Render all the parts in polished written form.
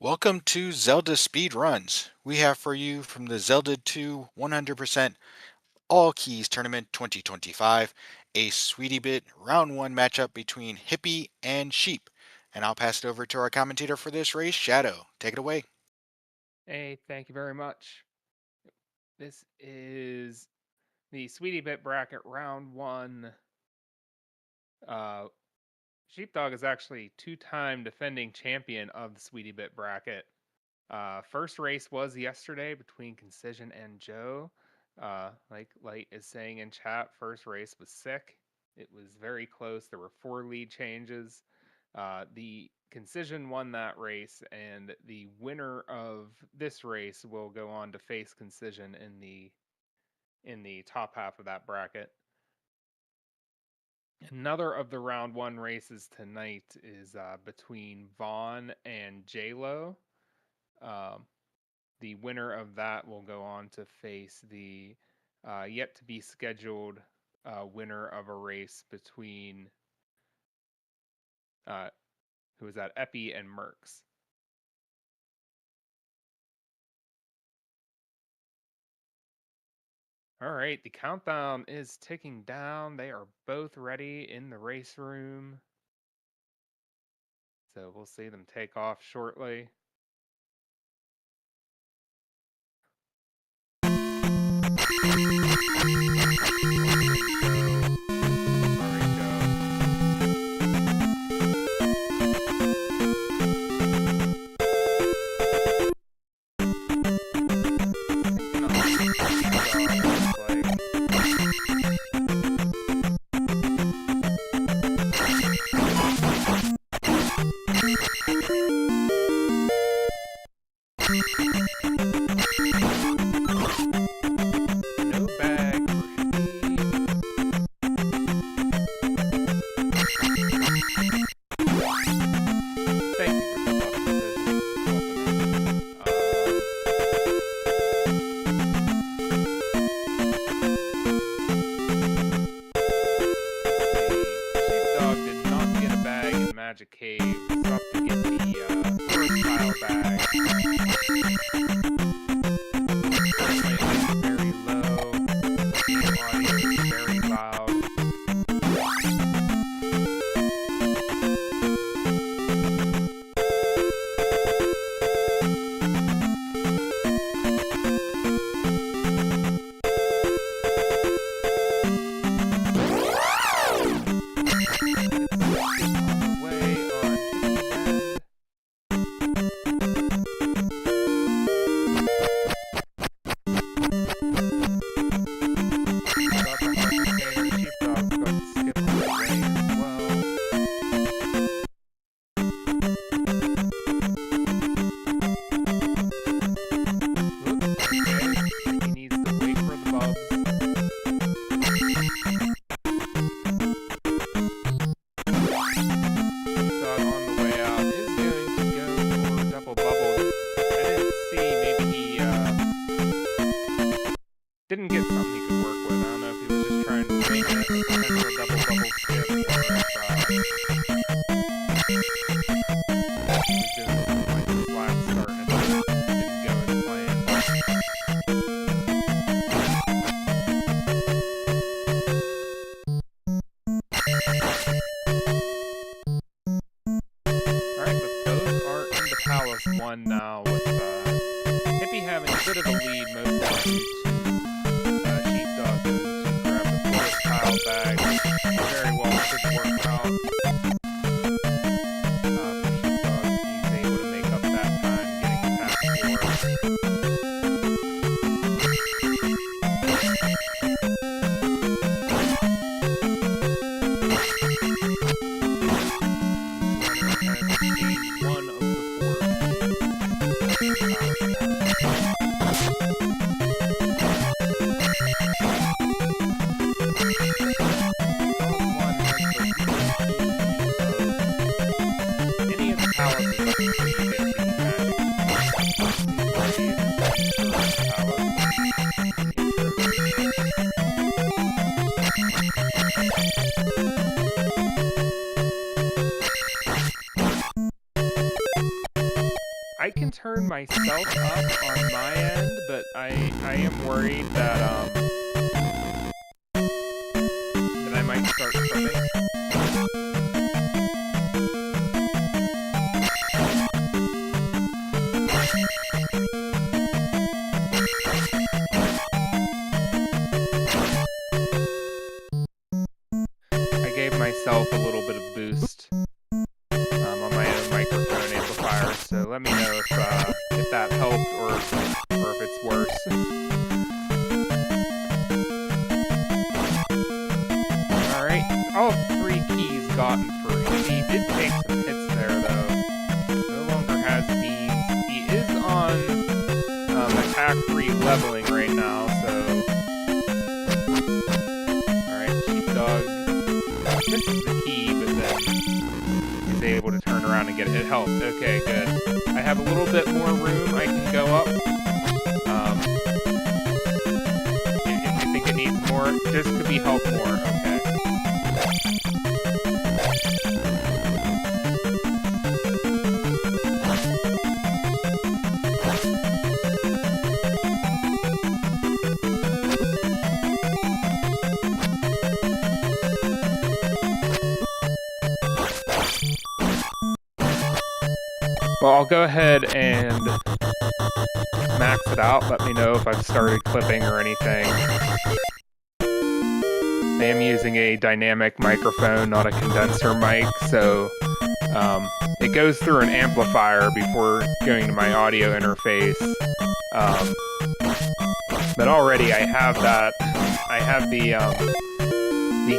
Welcome to Zelda Speedruns. We have for you from the Zelda 2 100% All Keys Tournament 2025 a Sweetie Bit Round 1 matchup between Hippie and Sheep. And I'll pass it over to our commentator for this race, Shadow. Take it away. Hey, thank you very much. This is the Sweetie Bit bracket round one. Uh, Sheepdog is actually two-time defending champion of the Sweetie Bit bracket. First race was yesterday between Concision and Joe. Like Light is saying in chat, first race was sick. It was very close. There were 4 lead changes. The Concision won that race, and the winner of this race will go on to face Concision in the top half of that bracket. Another of the round one races tonight is between Vaughn and J-Lo. The winner of that will go on to face the yet to be scheduled winner of a race between who is that, Epi and Mercs. All right, the countdown is ticking down. They are both ready in the race room. So we'll see them take off shortly. Magic Cave up to get the first tile bag. Very low, the audio is very loud. Didn't get something he could work with. I don't know if he was just trying to make a potential double bubble skip or if he was doing something like a flat start and it didn't go as planned. Alright, but those are in the Palace 1 now with Hippie having a bit of a lead most of the bag. Very well should work out. He's able to make up that time getting past 1 of the 4. myself up on my end, but I am worried that I might start clipping. I gave myself a little bit of boost on my own microphone amplifier, so let me know if that helped or if it's worse. All right, all 3 keys gotten for him. He did take some hits there, though. No longer has beans. He is on attack 3 leveling right now, so... Alright, Sheepdog misses the key, but then is able to turn around and get it. It helped. Okay, good. I have a little bit more room I can go up. If you think it needs more, this could be help more. Okay. Well, I'll go ahead and max it out. Let me know if I've started clipping or anything. I am using a dynamic microphone, not a condenser mic, so it goes through an amplifier before going to my audio interface. But already I have that. I have the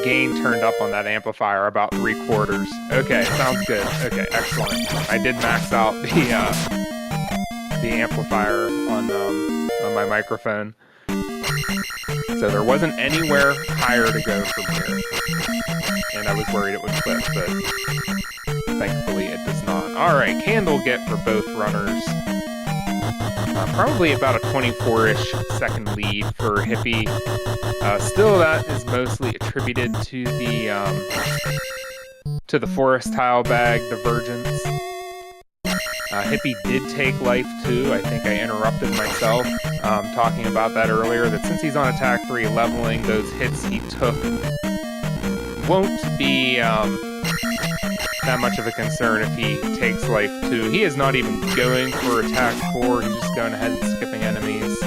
gain turned up on that amplifier about 3/4. Okay, sounds good. Okay, excellent. I did max out the amplifier on my microphone, so there wasn't anywhere higher to go from here, and I was worried it would clip, but thankfully it does not. All right, candle get for both runners. Probably about a 24-ish second lead for Hippie. Still, that is mostly attributed to the forest tile bag divergence. Hippie did take life too. I think I interrupted myself talking about that earlier, that since he's on attack 3 leveling, those hits he took won't be that much of a concern if he takes life 2. He is not even going for attack 4, he's just going ahead and skipping enemies.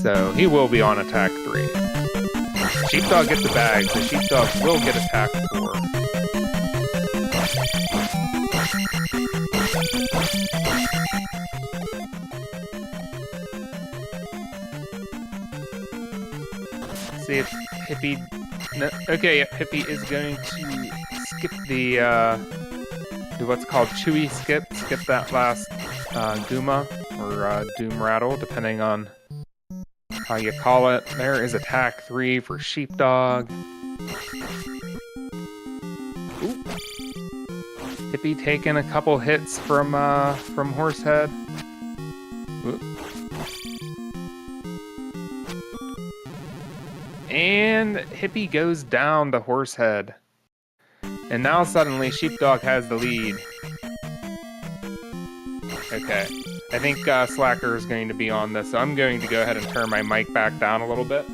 So he will be on attack 3. Sheepdog gets a bag, so Sheepdog will get attack 4. See if Hippie... No, okay, yep, Hippie is going to skip the, what's called Chewy skip. Skip that last Gooma, or Doom Rattle, depending on how you call it. There is attack 3 for Sheepdog. Ooh. Hippie taking a couple hits from Horsehead. Ooh. And Hippie goes down the Horsehead. And now suddenly Sheepdog has the lead. Okay. I think Slacker is going to be on this, so I'm going to go ahead and turn my mic back down a little bit.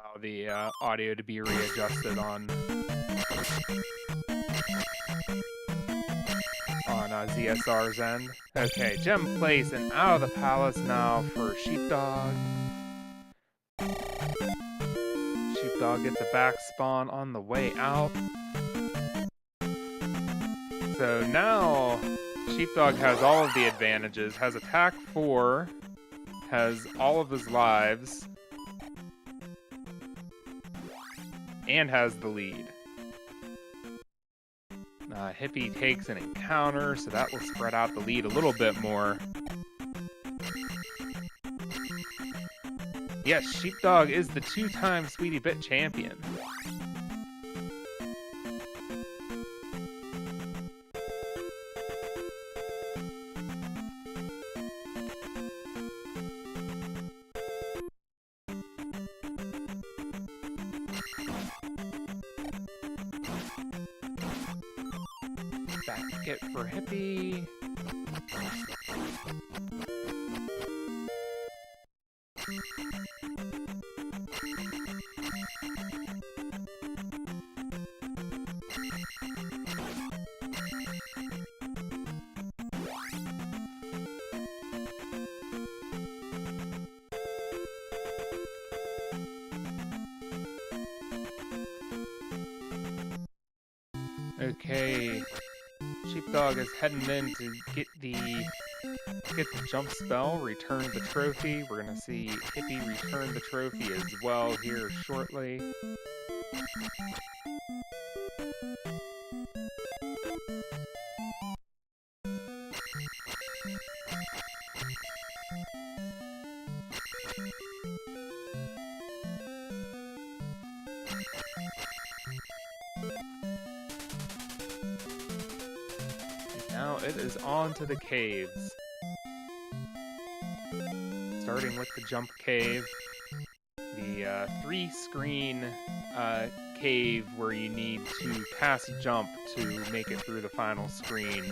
Allow the audio to be readjusted on ZSR's end. Okay, gem place and out of the palace now for Sheepdog. Sheepdog gets a back spawn on the way out. So now Sheepdog has all of the advantages, has attack 4, has all of his lives, and has the lead. Hippie takes an encounter, so that will spread out the lead a little bit more. Yes, Sheepdog is the 2-time Sweetie Bit champion. bracket for Hippie. Okay, Sheepdog is heading in to get the jump spell, return the trophy. We're gonna see Hippie return the trophy as well here shortly. Now it is on to the caves. Starting with the jump cave. The 3-screen cave where you need to cast jump to make it through the final screen.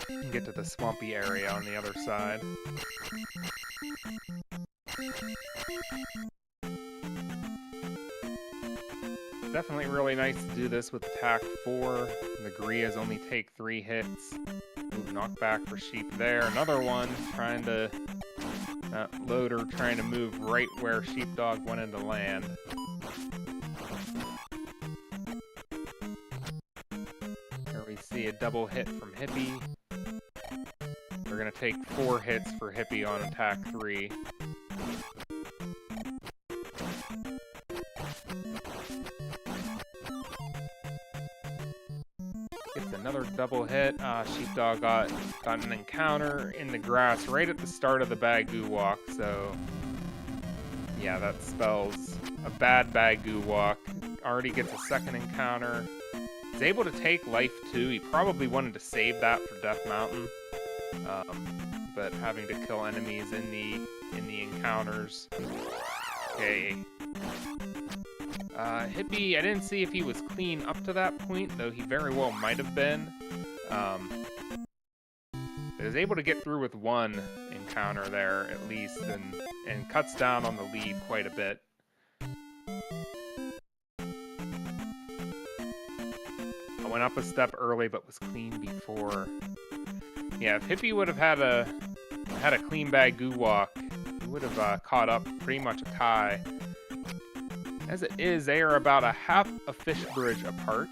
You can get to the swampy area on the other side. Definitely really nice to do this with attack 4. The Grias only take 3 hits. Move knockback for Sheep there. Another one trying to Loader trying to move right where Sheepdog wanted to land. Here we see a double hit from Hippie. We're gonna take 4 hits for Hippie on attack 3. Gets another double hit. Sheepdog got an encounter in the grass right at the start of the Bagoo walk, so yeah, that spells a bad Bagoo walk. Already gets a second encounter. He's able to take life 2. He probably wanted to save that for Death Mountain, but having to kill enemies in the encounters. Okay. Hippie, I didn't see if he was clean up to that point, though he very well might have been. He was able to get through with 1 encounter there, at least, and cuts down on the lead quite a bit. I went up a step early, but was clean before. Yeah, if Hippie would have had a clean Bagoo walk, he would have caught up pretty much a tie. As it is, they are about a half a fish bridge apart.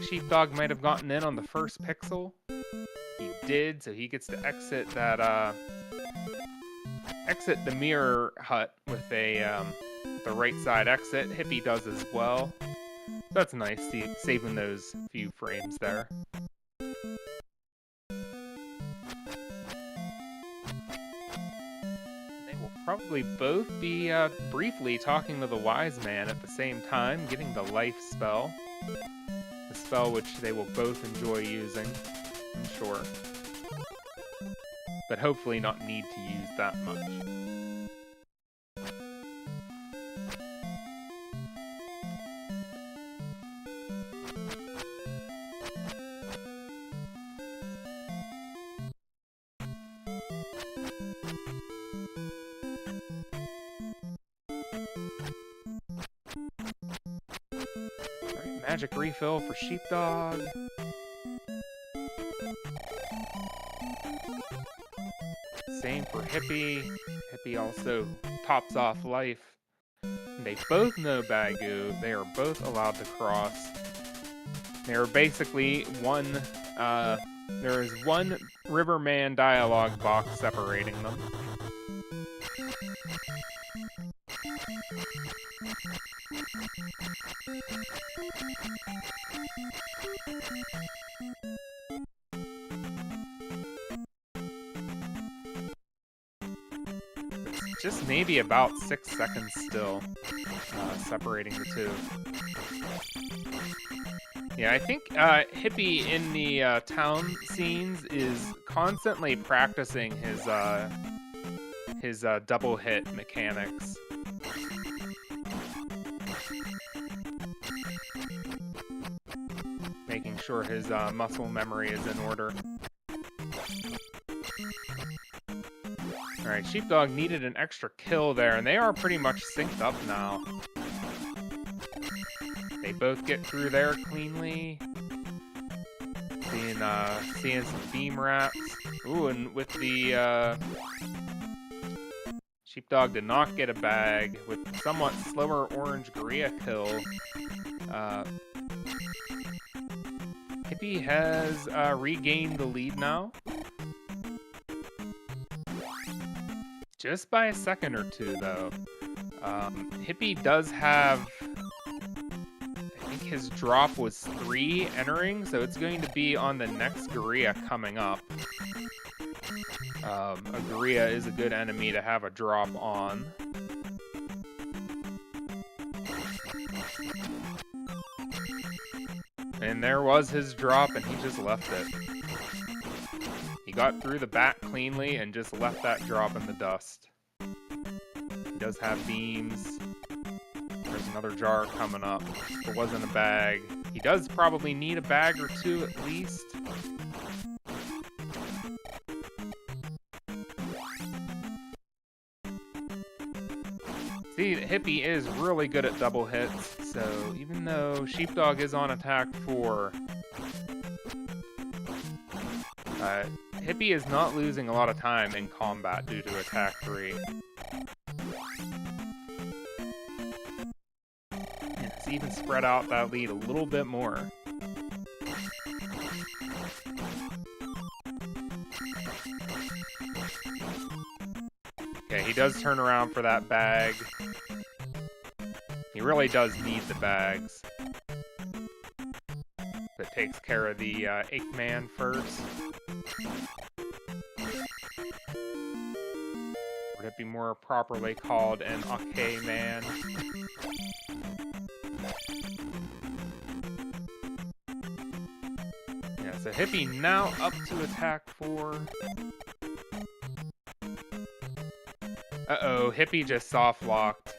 Sheepdog might have gotten in on the first pixel. He did, so he gets to exit that exit the mirror hut with a the right side exit. Hippie does as well. That's nice, saving those few frames there. They will probably both be briefly talking to the wise man at the same time, getting the life spell. A spell which they will both enjoy using, I'm sure. But hopefully not need to use that much. Magic refill for Sheepdog. Same for Hippie. Hippie also tops off life. They both know Bagoo. They are both allowed to cross. They are basically one. There is one Riverman dialogue box separating them. just maybe about 6 seconds still separating the two. Yeah, I think Hippie in the town scenes is constantly practicing his double hit mechanics. Making sure his muscle memory is in order. Alright, Sheepdog needed an extra kill there, and they are pretty much synced up now. They both get through there cleanly. Seeing some beam wraps. Ooh, and with the Sheepdog did not get a bag with somewhat slower orange Gorilla kill. Hippie has regained the lead now. Just by a second or two, though. Hippie does have... I think his drop was 3 entering, so it's going to be on the next Gorilla coming up. A Gorilla is a good enemy to have a drop on. And there was his drop, and he just left it. He got through the bat cleanly and just left that drop in the dust. He does have beams. There's another jar coming up. There wasn't a bag. He does probably need a bag or 2 at least. See, Hippie is really good at double hits, so even though Sheepdog is on attack 4, Hippie is not losing a lot of time in combat due to attack 3. And it's even spread out that lead a little bit more. Okay, he does turn around for that bag. He really does need the bags. But takes care of the Eggman first. Would it be more properly called an Okay Man? Yeah, so Hippie now up to attack 4. Uh-oh, Hippie just soft locked.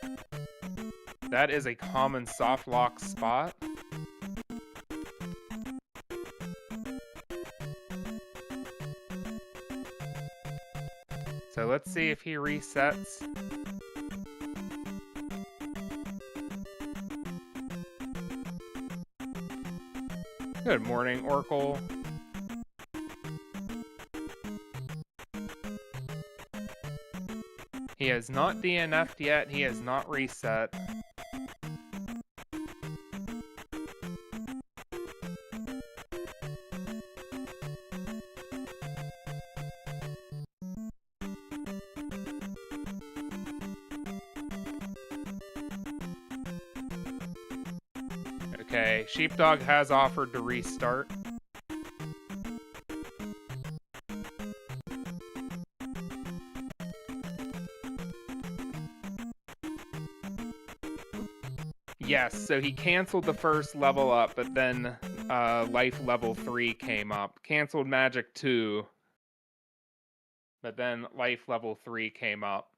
That is a common soft lock spot. So let's see if he resets. Good morning, Oracle. He has not DNF'd yet. He has not reset. Okay, Sheepdog has offered to restart. Yes, so he canceled the first level up, but then life level 3 came up. Canceled magic 2, but then life level 3 came up.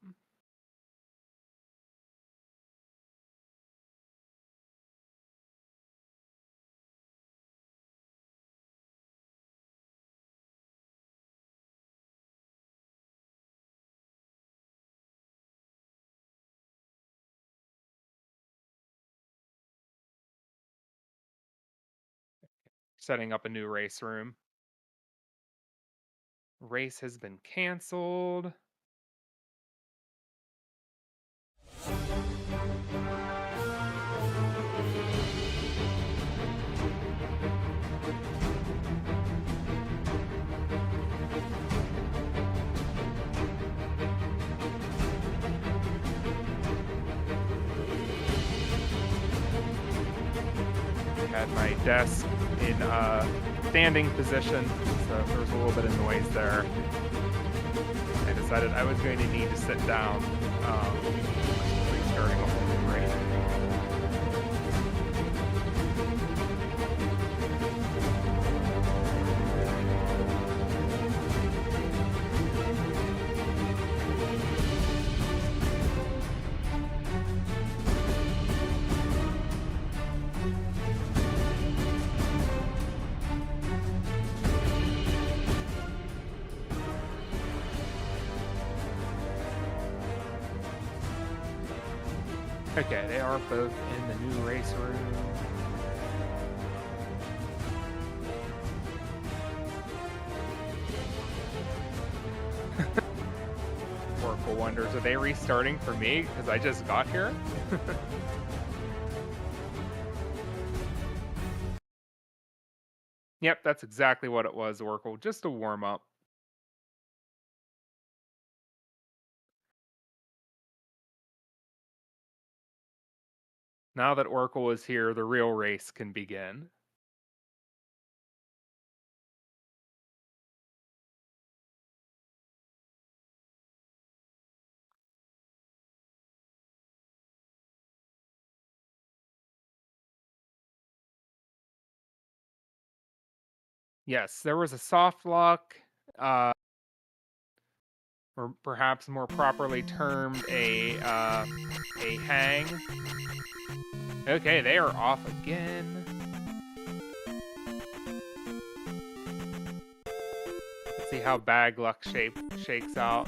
Setting up a new race room. Race has been canceled. Had my desk in standing position, so there was a little bit of noise there. I decided I was going to need to sit down restarting a whole new race. Okay, they are both in the new race room. Oracle wonders, are they restarting for me because I just got here? Yep, that's exactly what it was, Oracle. Just a warm-up. Now that Oracle is here, the real race can begin. Yes, there was a soft lock, or perhaps more properly termed a hang. Okay, they are off again. Let's see how bag luck shakes out.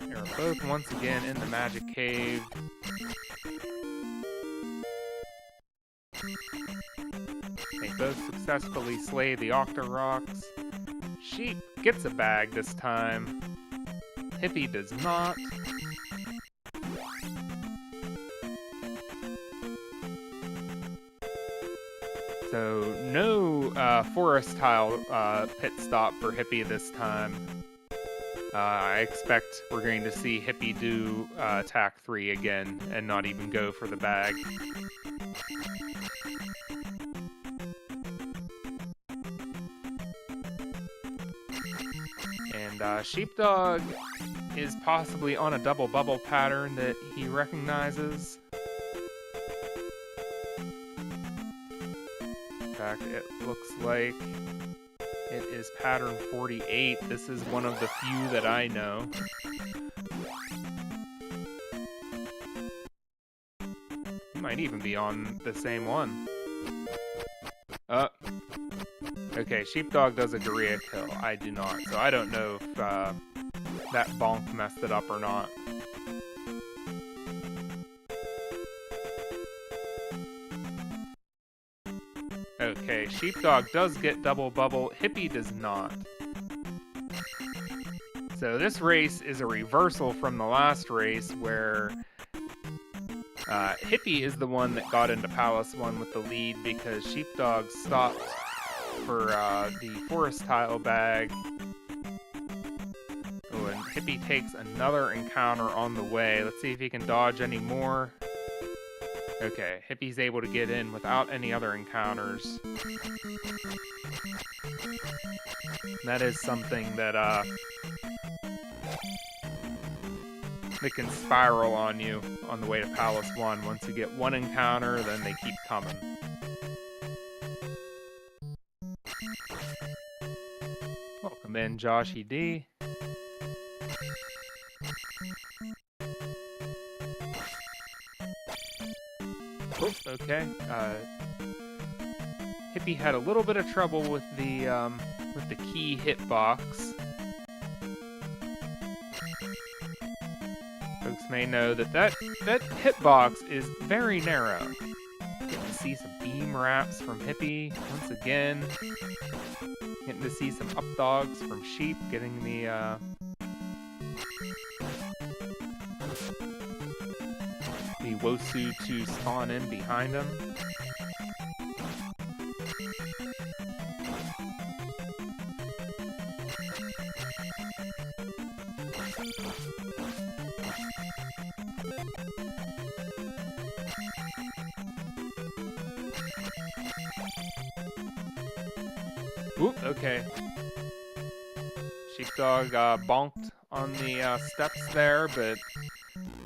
They're both once again in the magic cave. They both successfully slay the Octoroks. Sheep gets a bag this time. Hippie does not. So no forest tile pit stop for Hippie this time. I expect we're going to see Hippie do attack 3 again and not even go for the bag. And Sheepdog is possibly on a double bubble pattern that he recognizes. In fact, it looks like it is pattern 48. This is one of the few that I know. It might even be on the same one. Okay, Sheepdog does a Gorilla kill. I do not, so I don't know if that bonk messed it up or not. Okay, Sheepdog does get double bubble. Hippie does not. So this race is a reversal from the last race where Hippie is the one that got into Palace 1 with the lead because Sheepdog stopped for the forest tile bag. Oh, and Hippie takes another encounter on the way. Let's see if he can dodge any more. Okay, Hippie's able to get in without any other encounters. That is something that that can spiral on you on the way to Palace 1. Once you get one encounter, then they keep coming. Welcome in, Joshy D. Oops, okay. Hippie had a little bit of trouble with the key hitbox. Folks may know that hitbox is very narrow. Getting to see some beam wraps from Hippie once again. Getting to see some up dogs from Sheep. Getting the Wosu to spawn in behind him. Oop, okay. Sheepdog bonked on the steps there, but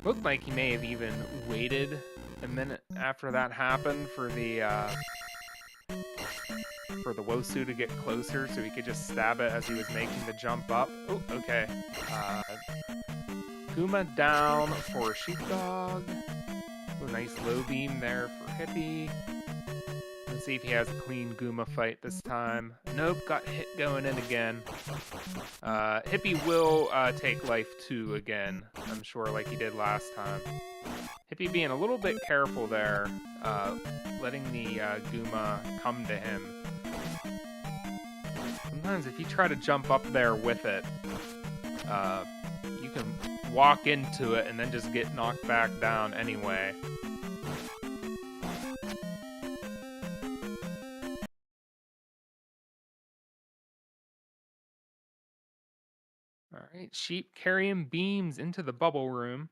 looked like he may have even waited a minute after that happened for the Wosu to get closer so he could just stab it as he was making the jump up. Oh, okay. Kuma down for Sheepdog. Oh, nice low beam there for Hippie. Let's see if he has a clean Guma fight this time. Nope, got hit going in again. Hippie will take life 2 again, I'm sure, like he did last time. Hippie being a little bit careful there, letting the Guma come to him. Sometimes if you try to jump up there with it, you can walk into it and then just get knocked back down anyway. Alright, Sheep carrying beams into the bubble room.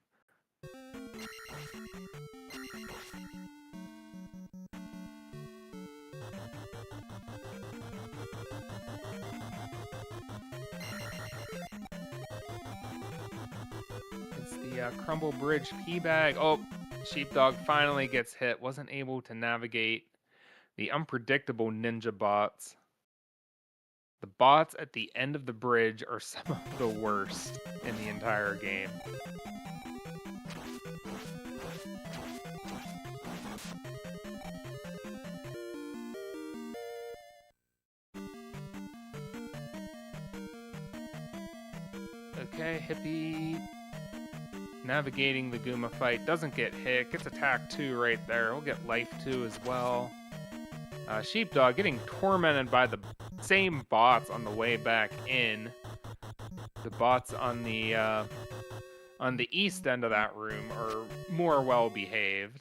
It's the Crumble Bridge P-Bag. Oh, Sheepdog finally gets hit. Wasn't able to navigate the unpredictable ninja bots. The bots at the end of the bridge are some of the worst in the entire game. Okay, Hippie navigating the Guma fight. Doesn't get hit. Gets attack 2 right there. We'll get life 2 as well. Sheepdog getting tormented by the same bots on the way back in. The bots on the east end of that room are more well behaved.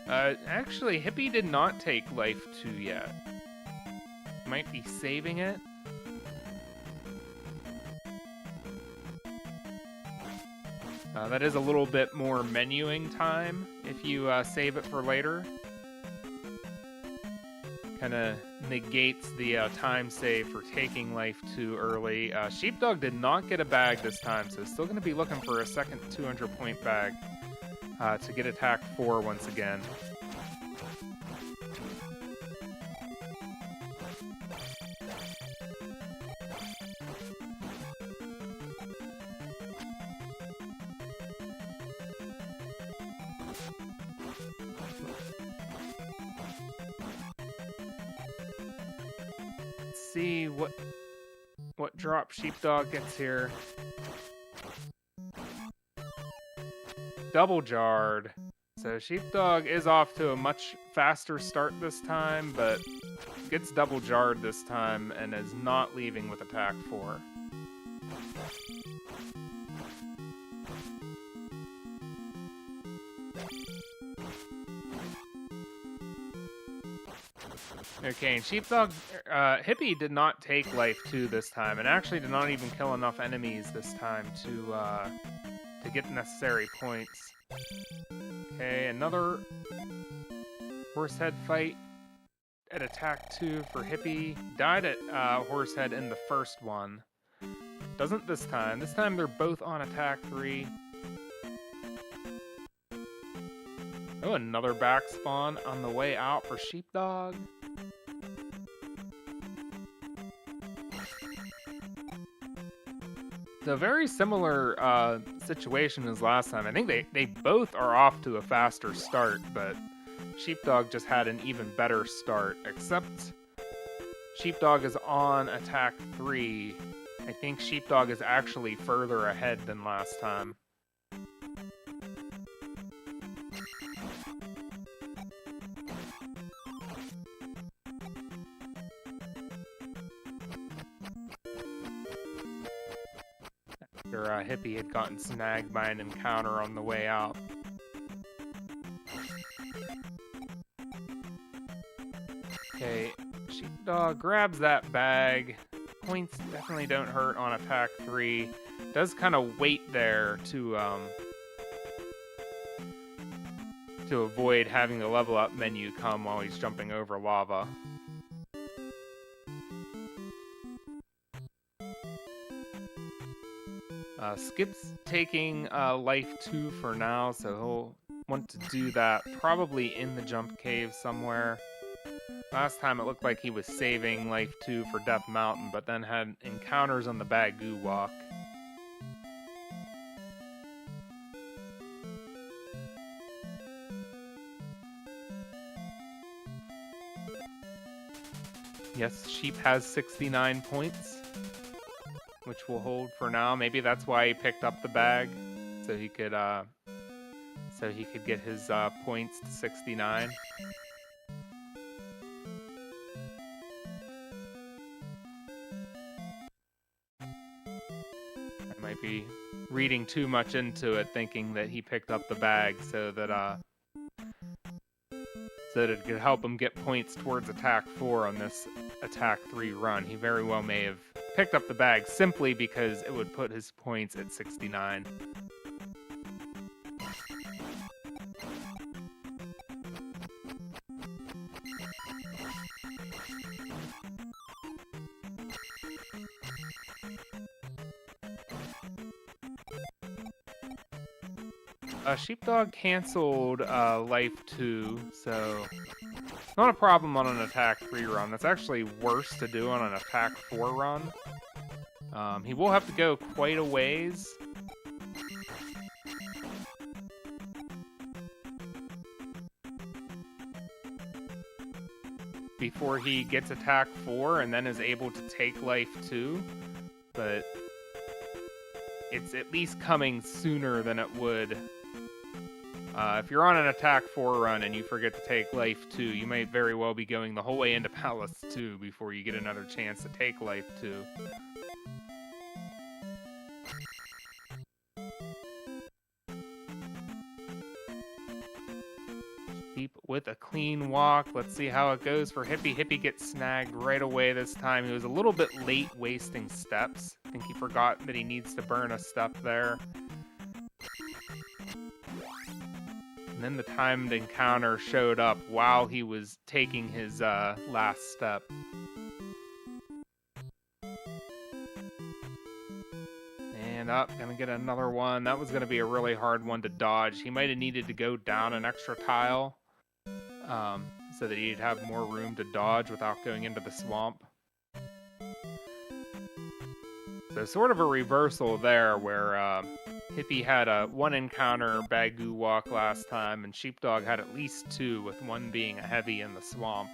Actually, Hippie did not take life 2 yet. Might be saving it. That is a little bit more menuing time if you save it for later. Kind of negates the time save for taking life 2 early. Sheepdog did not get a bag this time, so still going to be looking for a second 200-point bag to get attack 4 once again. See what drop Sheepdog gets here. Double jarred. So Sheepdog is off to a much faster start this time, but gets double jarred this time and is not leaving with attack 4. Okay, and Sheepdog, Hippie did not take life 2 this time, and actually did not even kill enough enemies this time to get the necessary points. Okay, another Horsehead fight at attack 2 for Hippie. Died at Horsehead in the first one. Doesn't this time. This time they're both on attack 3. Oh, another back spawn on the way out for Sheepdog. It's a very similar situation as last time. I think they both are off to a faster start, but Sheepdog just had an even better start, except Sheepdog is on attack 3. I think Sheepdog is actually further ahead than last time. Hippie had gotten snagged by an encounter on the way out. Okay, Sheepdog grabs that bag. Points definitely don't hurt on attack 3. Does kind of wait there to avoid having the level up menu come while he's jumping over lava. Skip's taking life 2 for now, so he'll want to do that probably in the jump cave somewhere. Last time it looked like he was saving life 2 for Death Mountain, but then had encounters on the Bagoo Walk. Yes, Sheep has 69 points, which will hold for now. Maybe that's why he picked up the bag, so he could get his points to 69. I might be reading too much into it, thinking that he picked up the bag so that it could help him get points towards Attack 4 on this Attack 3 run. He very well may have picked up the bag simply because it would put his points at 69. Sheepdog canceled life 2, so not a problem on an Attack 3 run. That's actually worse to do on an Attack 4 run. He will have to go quite a ways. Before he gets Attack 4 and then is able to take life 2, but it's at least coming sooner than it would. If you're on an Attack 4 run and you forget to take life 2, you may very well be going the whole way into Palace 2 before you get another chance to take life 2. Deep with a clean walk. Let's see how it goes for Hippie. Hippie gets snagged right away this time. He was a little bit late wasting steps. I think he forgot that he needs to burn a step there. And then the timed encounter showed up while he was taking his last step. And up, gonna get another one. That was gonna be a really hard one to dodge. He might have needed to go down an extra tile so that he'd have more room to dodge without going into the swamp. So sort of a reversal there where Hippie had a 1 encounter Bagoo Walk last time, and Sheepdog had at least 2, with 1 being a heavy in the swamp.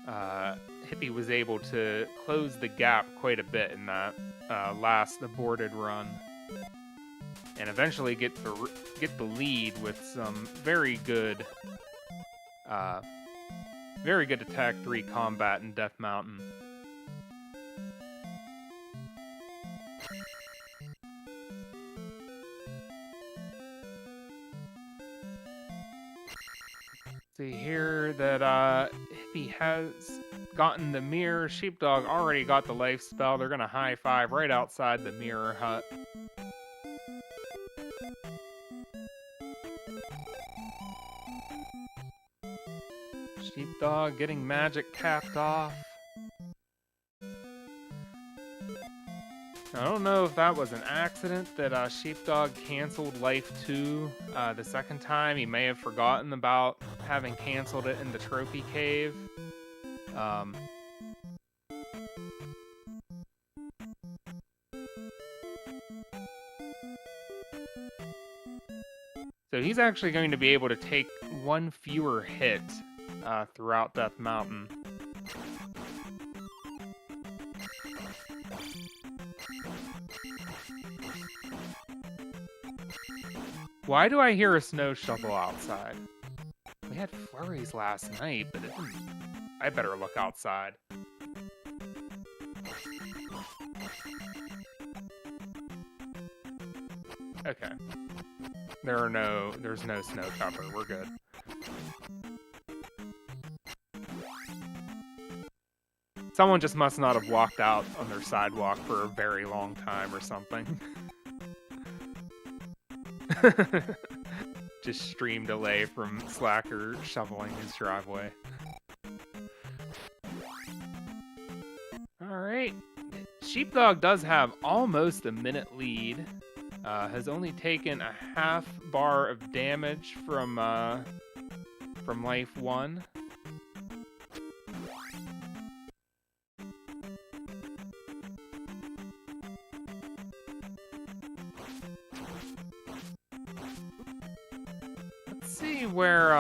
Hippie was able to close the gap quite a bit in that last aborted run, and eventually get the lead with some very good Attack 3 combat in Death Mountain. See here that Hippie has gotten the mirror. Sheepdog already got the life spell. They're gonna high five right outside the mirror hut. Sheepdog getting magic capped off. I don't know if that was an accident that Sheepdog canceled life 2 the second time. He may have forgotten about having canceled it in the trophy cave. So he's actually going to be able to take 1 fewer hit throughout Death Mountain. Why do I hear a snow shovel outside? We had flurries last night, but it didn't. I better look outside. Okay. There's no snow cover. We're good. Someone just must not have walked out on their sidewalk for a very long time or something. Just stream delay from Slacker shoveling his driveway. Alright. Sheepdog does have almost a minute lead. Has only taken a half bar of damage from life 1. Let's see where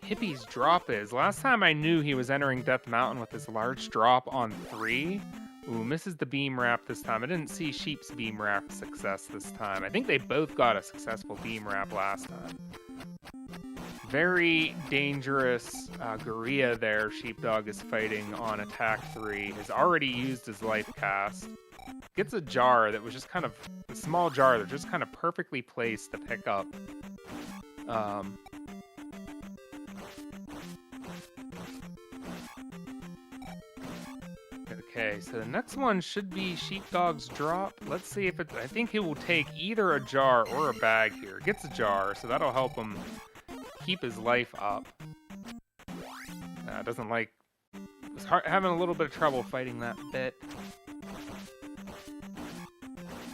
Hippie's drop is. Last time I knew he was entering Death Mountain with this large drop on 3. Ooh, misses the beam wrap this time. I didn't see Sheep's beam wrap success this time. I think they both got a successful beam wrap last time. Very dangerous Gorilla there. Sheepdog is fighting on attack 3. Has already used his life cast. Gets a jar that was just kind of a small jar that just kind of perfectly placed to pick up. Okay, so the next one should be Sheepdog's drop. Let's see if it's... I think he will take either a jar or a bag here. Gets a jar, so that'll help him keep his life up. Doesn't like... Was having a little bit of trouble fighting that bit.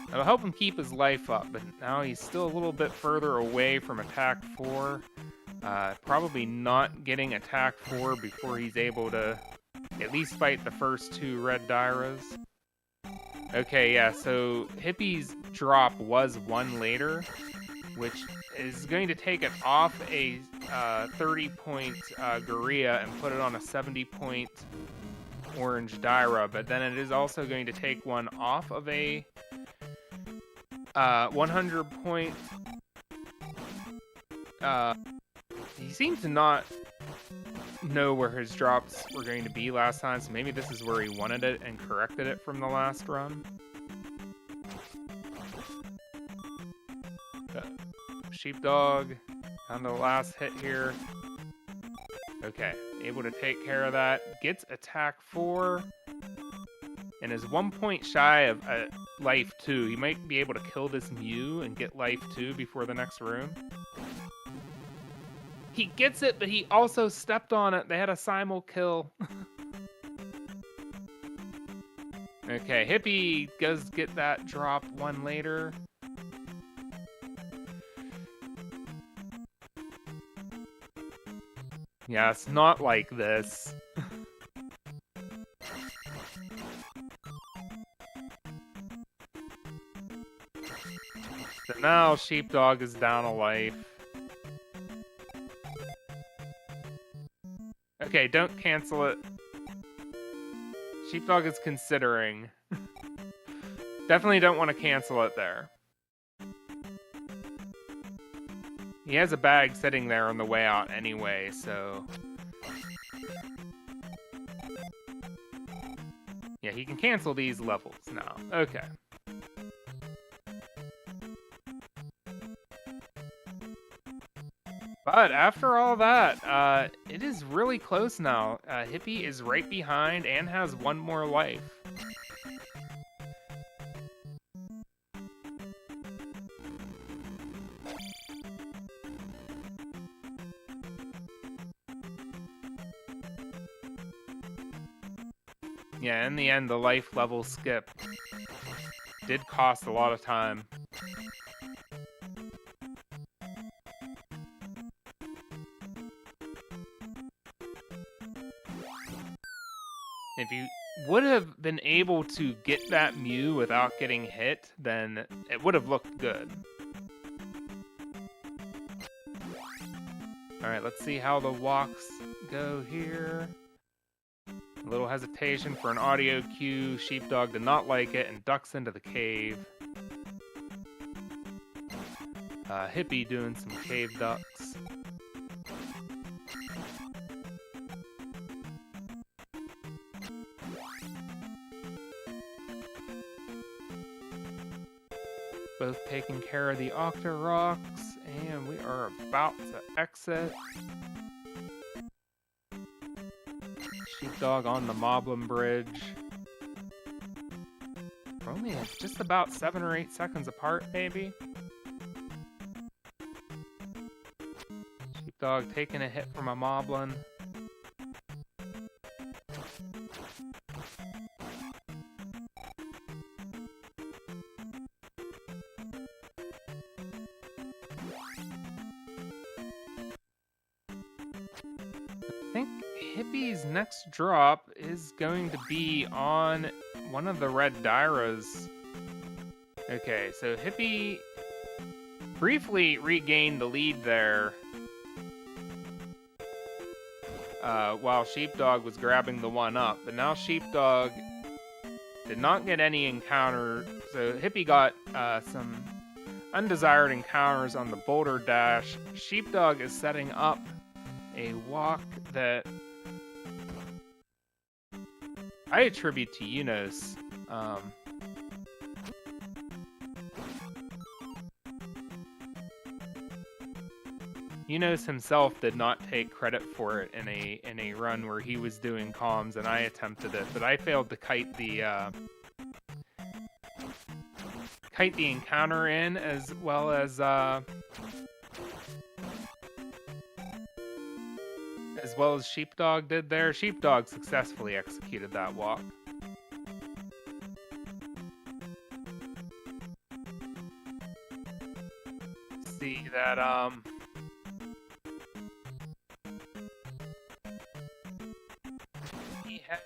That'll help him keep his life up, but now he's still a little bit further away from attack 4. Probably not getting attack 4 before he's able to at least fight the first 2 red Dairas. Okay, yeah, so Hippie's drop was 1 later, which is going to take it off a 30-point Gorilla and put it on a 70-point orange Daira, but then it is also going to take one off of a 100-point... he seemed to not know where his drops were going to be last time, so maybe this is where he wanted it and corrected it from the last run. Sheepdog on the last hit here. Okay, able to take care of that. Gets attack 4 and is 1 point shy of life 2. He might be able to kill this Mew and get life 2 before the next room. He gets it, but he also stepped on it. They had a simul kill. Okay, Hippie does get that drop 1 later. Yeah, it's not like this. So now Sheepdog is down a life. Okay, don't cancel it. Sheepdog is considering. Definitely don't want to cancel it there. He has a bag sitting there on the way out anyway, so... Yeah, he can cancel these levels now. Okay. But after all that, it is really close now. Hippie is right behind and has 1 more life. Yeah, in the end, the life level skip did cost a lot of time. If you would have been able to get that Mew without getting hit, then it would have looked good. Alright, let's see how the walks go here. A little hesitation for an audio cue. Sheepdog did not like it and ducks into the cave. Hippie doing some cave ducks. Both taking care of the Octoroks, and we are about to exit. Sheepdog on the Moblin Bridge. We're only just about 7 or 8 seconds apart, maybe. Sheepdog taking a hit from a Moblin. Hippie's next drop is going to be on one of the red Dairas. Okay, so Hippie briefly regained the lead there while Sheepdog was grabbing the one up, but now Sheepdog did not get any encounter. So Hippie got some undesired encounters on the boulder dash. Sheepdog is setting up a walk that I attribute to Yunos. Yunos himself did not take credit for it in a run where he was doing comms, and I attempted it, but I failed to kite the encounter in as well as Sheepdog did there. Sheepdog successfully executed that walk. See that he had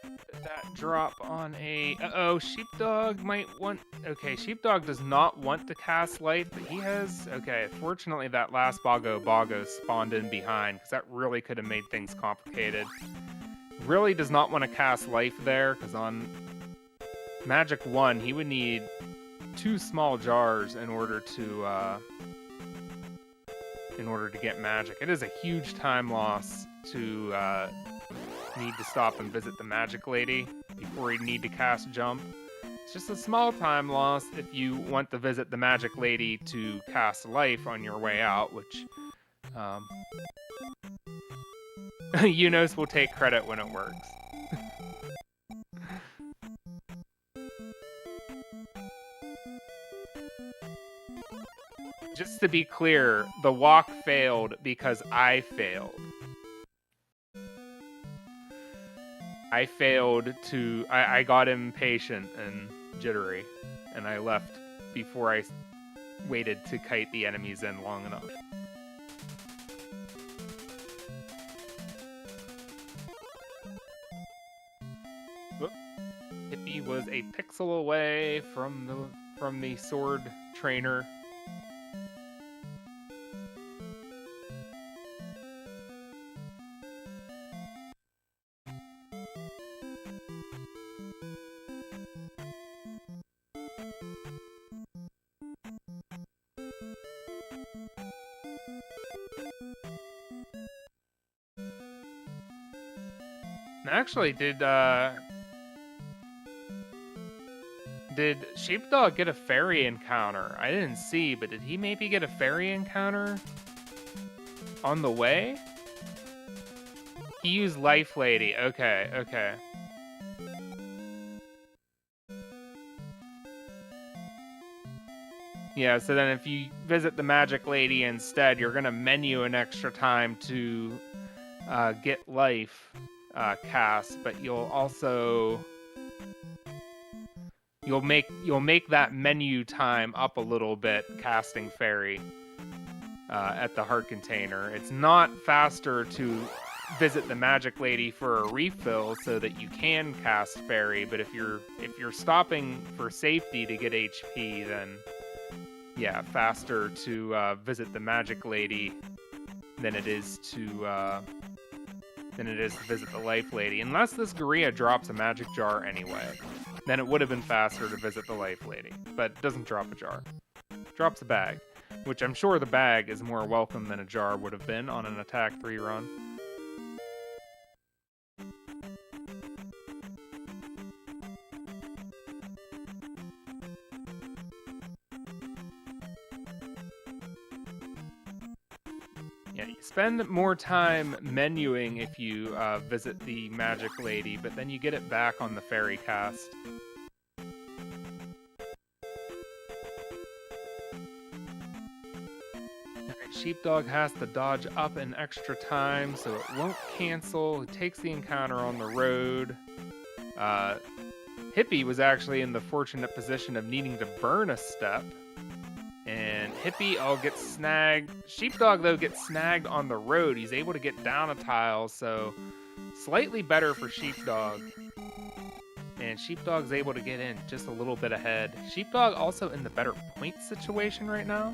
that drop on a Sheepdog might want. Okay, Sheepdog does not want to cast life, but he has. Okay, fortunately that last Boggo spawned in behind, because that really could have made things complicated. Really does not want to cast life there, because on Magic 1 he would need 2 small jars in order to get magic. It is a huge time loss to need to stop and visit the magic lady before you need to cast jump. It's just a small time loss if you want to visit the magic lady to cast life on your way out, which Yunos will take credit when it works. Just to be clear, the walk failed because I failed. I got impatient and jittery, and I left before I waited to kite the enemies in long enough. Whoop. Hippie was a pixel away from the sword trainer. Actually, did Sheepdog get a fairy encounter? I didn't see, but did he maybe get a fairy encounter on the way? He used Life Lady. Okay, okay. Yeah, so then if you visit the Magic Lady instead, you're gonna menu an extra time to get life cast, but you'll also you'll make that menu time up a little bit casting fairy at the heart container. It's not faster to visit the Magic Lady for a refill so that you can cast fairy, but if you're stopping for safety to get HP, then yeah, faster to visit the Magic Lady than it is to visit the Life Lady. Unless this Gorilla drops a magic jar anyway, then it would have been faster to visit the Life Lady. But it doesn't drop a jar. It drops a bag, which I'm sure the bag is more welcome than a jar would have been on an Attack 3 run. Yeah, you spend more time menuing if you visit the Magic Lady, but then you get it back on the Fairy cast. Alright, Sheepdog has to dodge up an extra time, so it won't cancel. It takes the encounter on the road. Hippie was actually in the fortunate position of needing to burn a step. And Hippie gets snagged. Sheepdog, though, gets snagged on the road. He's able to get down a tile, so Slightly better for Sheepdog. And Sheepdog's able to get in just a little bit ahead. Sheepdog also in the better point situation right now.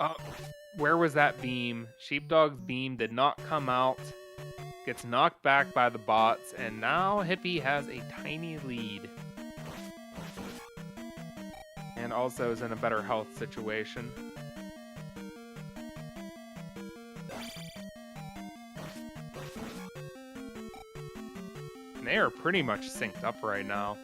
Oh, where was that beam? Sheepdog's beam did not come out. Gets knocked back by the bots, and now Hippie has a tiny lead. And also is in a better health situation. And they are pretty much synced up right now.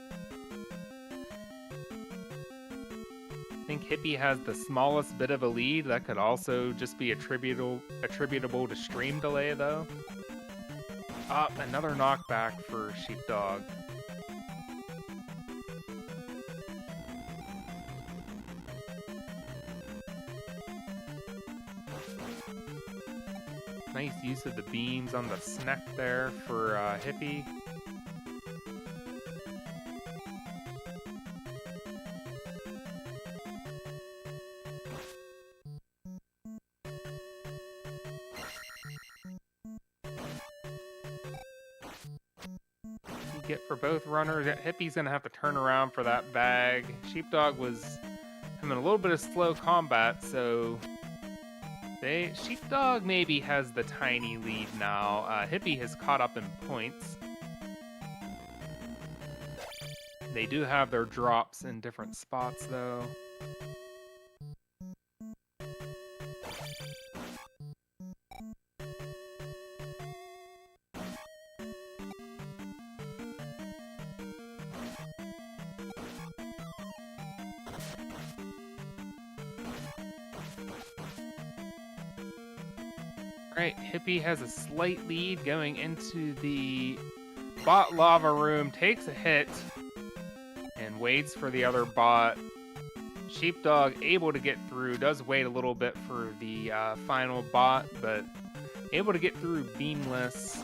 I think Hippie has the smallest bit of a lead. That could also just be attributable to stream delay, though. Another knockback for Sheepdog. Nice use of the beams on the snack there for Hippie. Get for both runners. Hippie's gonna have to turn around for that bag. Sheepdog was having a little bit of slow combat, so Sheepdog maybe has the tiny lead now. Hippie has caught up in points. They do have their drops in different spots, though. Alright, Hippie has a slight lead going into the bot lava room, takes a hit, and waits for the other bot. Sheepdog able to get through, does wait a little bit for the final bot, but able to get through beamless,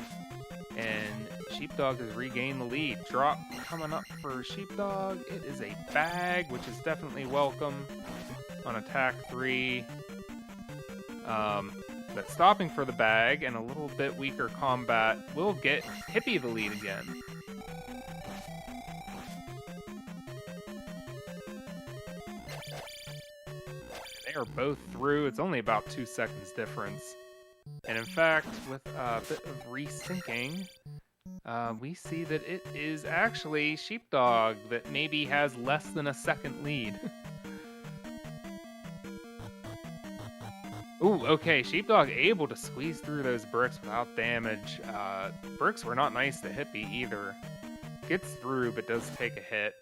and Sheepdog has regained the lead. Drop coming up for Sheepdog. It is a bag, which is definitely welcome on attack 3. But stopping for the bag and a little bit weaker combat will get Hippie the lead again. They are both through. It's only about 2 seconds difference. And in fact, with a bit of resyncing, we see that it is actually Sheepdog that maybe has less than a second lead. Ooh, okay, Sheepdog able to squeeze through those bricks without damage. Bricks were not nice to Hippie either. Gets through, but does take a hit.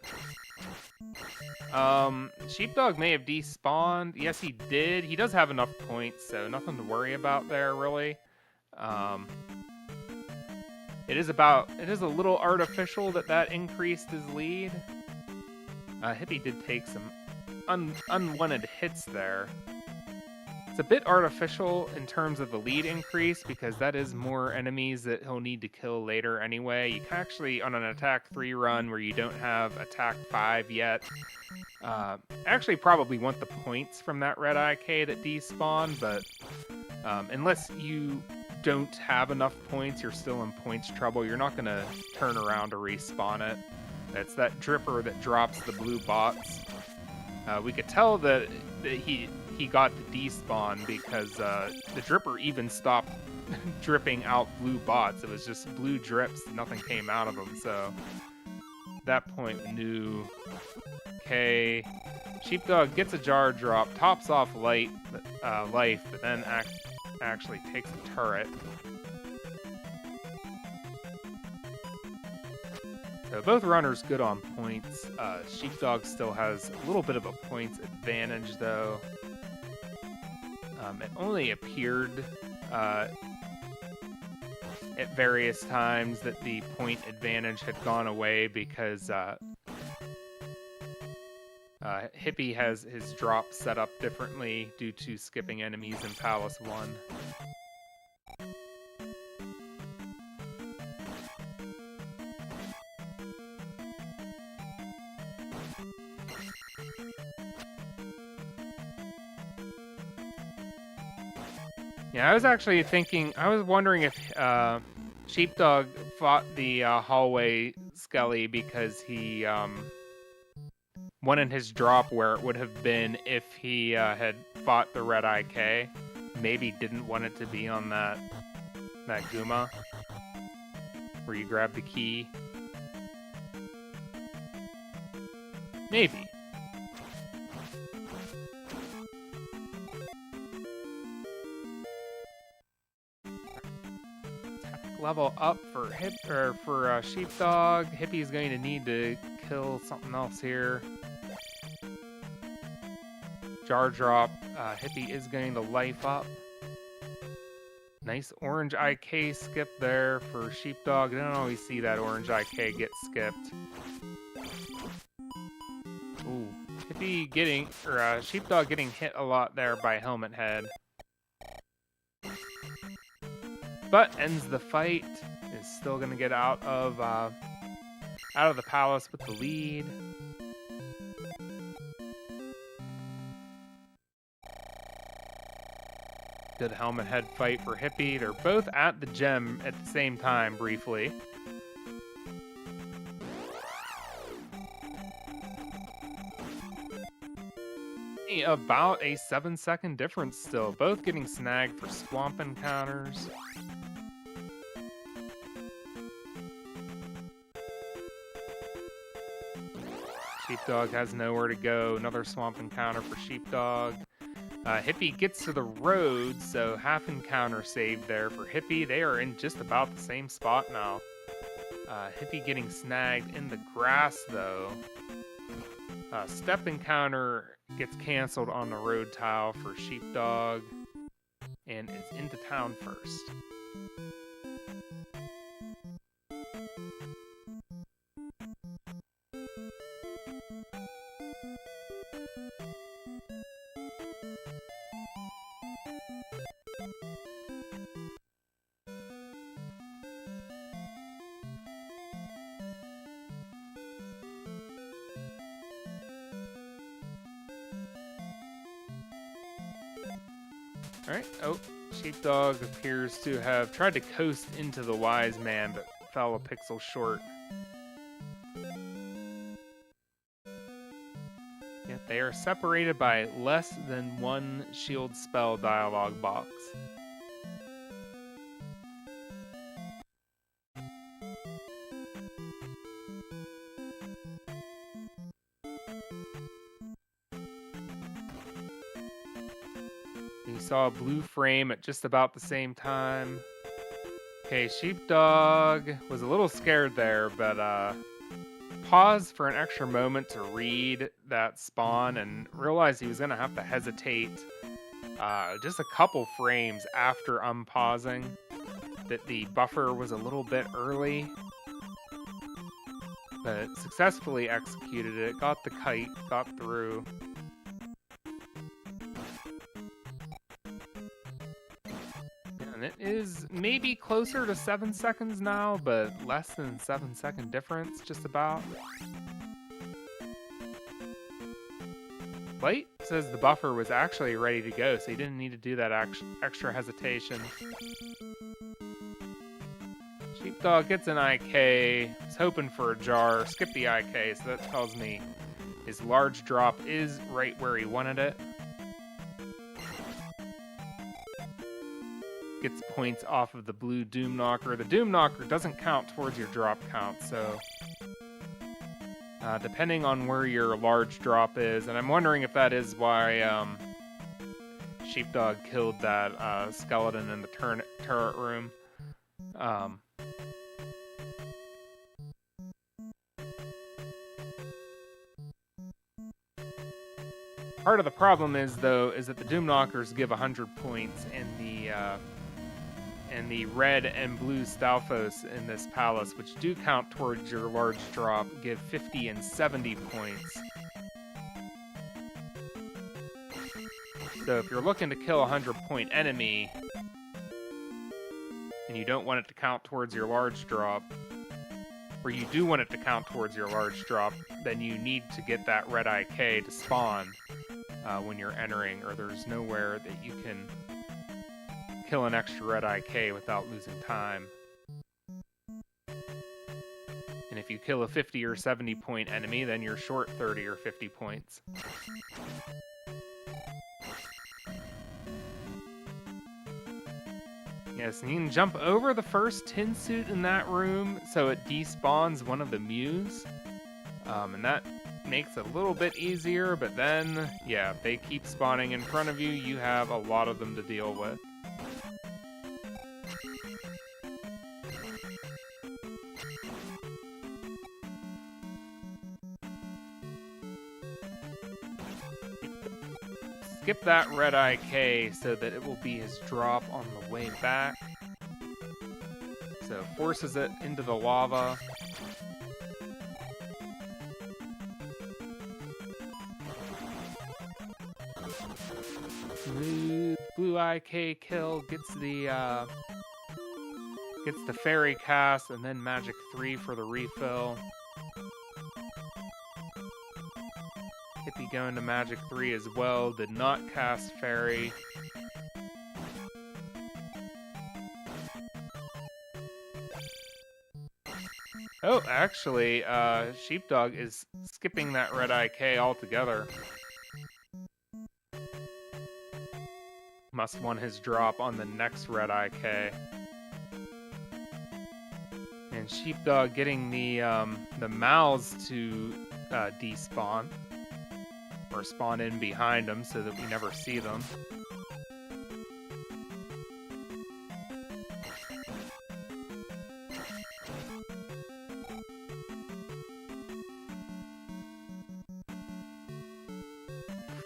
Sheepdog may have despawned. Yes, he did. He does have enough points, so nothing to worry about there, really. It is a little artificial that increased his lead. Hippie did take some unwanted hits there. It's a bit artificial in terms of the lead increase because that is more enemies that he'll need to kill later anyway. You can actually, on an attack 3 run where you don't have attack 5 yet, actually probably want the points from that red IK that despawn, but unless you don't have enough points, you're still in points trouble. You're not going to turn around to respawn it. It's that dripper that drops the blue bots. We could tell that he got the despawn because the dripper even stopped dripping out blue bots. It was just blue drips, nothing came out of them, so at that point we knew, okay, Sheepdog gets a jar drop, tops off life, but then actually takes a turret. So both runners good on points. Sheepdog still has a little bit of a points advantage, though. It only appeared at various times that the point advantage had gone away because Hippie has his drop set up differently due to skipping enemies in Palace 1. Yeah, I was actually thinking, I was wondering if Sheepdog fought the hallway Skelly because he wanted his drop where it would have been if he had fought the Red IK. Maybe didn't want it to be on that Guma where you grab the key. Maybe. Level up for Sheepdog. Hippie is going to need to kill something else here. Jar drop. Hippie is going to life up. Nice orange IK skip there for Sheepdog. I don't always see that orange IK get skipped. Ooh, Hippie getting, or Sheepdog getting hit a lot there by Helmet Head. But ends the fight. Is still gonna get out of the palace with the lead. Good Helmet Head fight for Hippie. They're both at the gem at the same time, briefly. About a 7-second difference still. Both getting snagged for swamp encounters. Sheepdog has nowhere to go. Another swamp encounter for Sheepdog. Hippie gets to the road, so half encounter saved there for Hippie. They are in just about the same spot now. Hippie getting snagged in the grass, though. Step encounter gets canceled on the road tile for Sheepdog and is into town first. Alright, oh, Sheepdog appears to have tried to coast into the Wise Man, but fell a pixel short. Yet they are separated by less than one shield spell dialog box. We saw a blue frame at just about the same time. Okay, Sheepdog was a little scared there, but paused for an extra moment to read that spawn and realized he was going to have to hesitate just a couple frames after unpausing, that the buffer was a little bit early, but successfully executed it, got the kite, got through. And it is maybe closer to 7 seconds now, but less than 7-second difference, just about. Light says the buffer was actually ready to go, so he didn't need to do that extra hesitation. Sheepdog gets an IK, is hoping for a jar, skip the IK, so that tells me his large drop is right where he wanted it. Gets points off of the blue Doom Knocker. The Doom Knocker doesn't count towards your drop count, so depending on where your large drop is, and I'm wondering if that is why Sheepdog killed that skeleton in the turret room. Part of the problem is, though, is that the Doom Knockers give 100 points, and the red and blue Stalfos in this palace, which do count towards your large drop, give 50 and 70 points. So if you're looking to kill a 100-point enemy, and you don't want it to count towards your large drop, or you do want it to count towards your large drop, then you need to get that red IK to spawn when you're entering, or there's nowhere that you can kill an extra red IK without losing time. And if you kill a 50 or 70 point enemy, then you're short 30 or 50 points. Yes, and you can jump over the first tin suit in that room, so it despawns one of the Mews. And that makes it a little bit easier, but then, yeah, if they keep spawning in front of you, you have a lot of them to deal with. Skip that red IK so that it will be his drop on the way back. So forces it into the lava. Blue IK kill gets the fairy cast, and then magic 3 for the refill. Hippie going to magic 3 as well, did not cast fairy. Oh, actually, Sheepdog is skipping that red IK altogether. Must want his drop on the next red IK. And Sheepdog getting the mouths to despawn. Or spawn in behind them so that we never see them.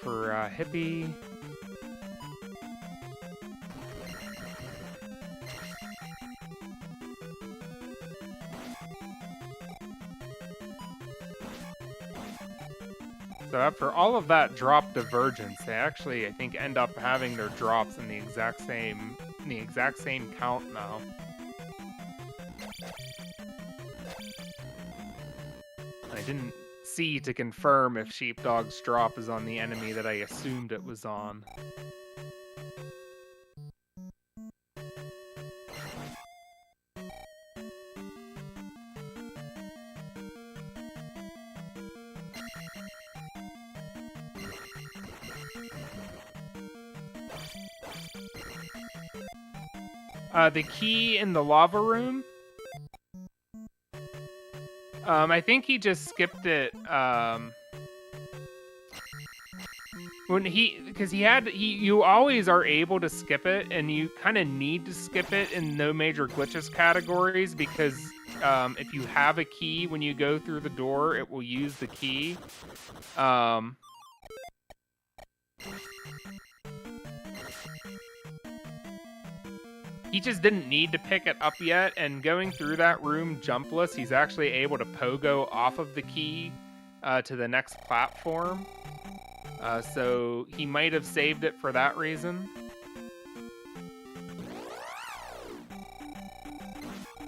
For Hippie... So after all of that drop divergence, they actually, I think, end up having their drops in the exact same count now. I didn't see to confirm if Sheepdog's drop is on the enemy that I assumed it was on. The key in the lava room. I think he just skipped it. Because you always are able to skip it, and you kind of need to skip it in no major glitches categories because if you have a key when you go through the door, it will use the key. He just didn't need to pick it up yet, and going through that room jumpless, he's actually able to pogo off of the key to the next platform. So he might have saved it for that reason.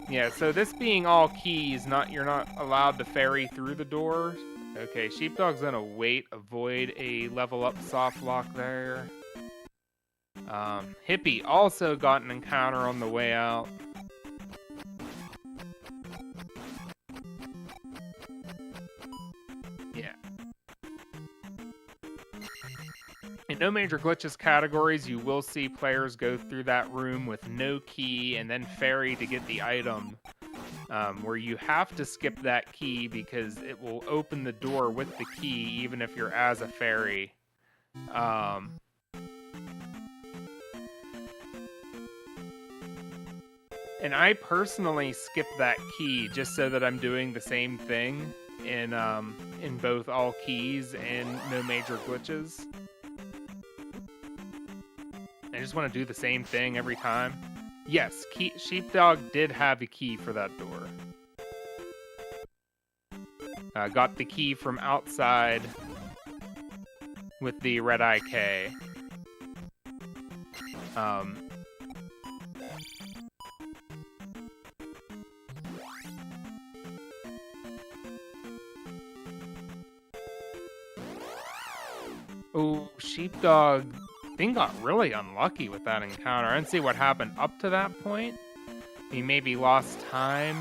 Yeah, so this being all keys, you're not allowed to ferry through the door. Okay, Sheepdog's gonna avoid a level up soft lock there. Hippie also got an encounter on the way out. Yeah. In no major glitches categories, you will see players go through that room with no key and then ferry to get the item, where you have to skip that key because it will open the door with the key even if you're as a fairy. And I personally skip that key just so that I'm doing the same thing in both all keys and no major glitches. I just want to do the same thing every time. Yes, Sheepdog did have a key for that door. Got the key from outside with the red IK. Oh, Sheepdog think got really unlucky with that encounter. I didn't see what happened up to that point. He maybe lost time.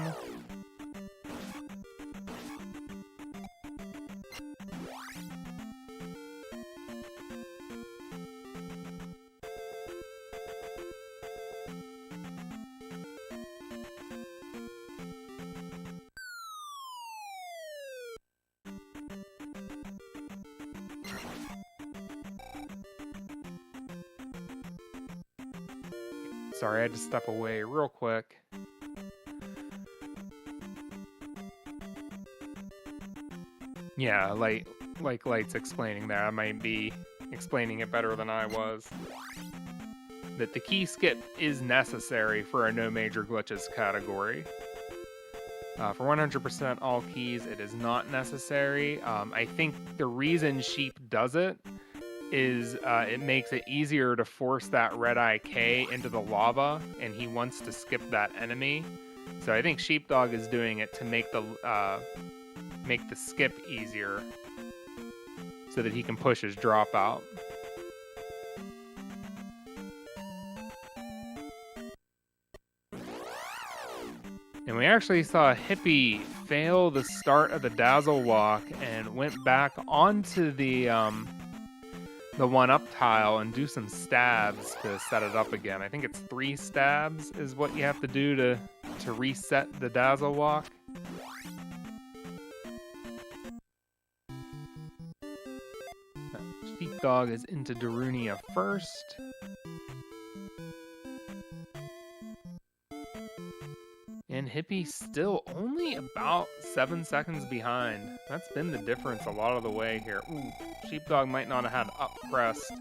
Sorry, I had to step away real quick. Yeah, like Light's explaining there. I might be explaining it better than I was. That the key skip is necessary for a no major glitches category. For 100% all keys, it is not necessary. I think the reason Sheep does it is it makes it easier to force that red IK into the lava, and he wants to skip that enemy. So I think Sheepdog is doing it to make the skip easier, so that he can push his dropout. And we actually saw Hippie fail the start of the Dazzle Walk and went back onto the 1-up tile and do some stabs to set it up again. I think it's 3 stabs is what you have to do to reset the Dazzle Walk. Sheepdog is into Darunia first. And Hippie still only about 7 seconds behind. That's been the difference a lot of the way here. Ooh, Sheepdog might not have had up pressed.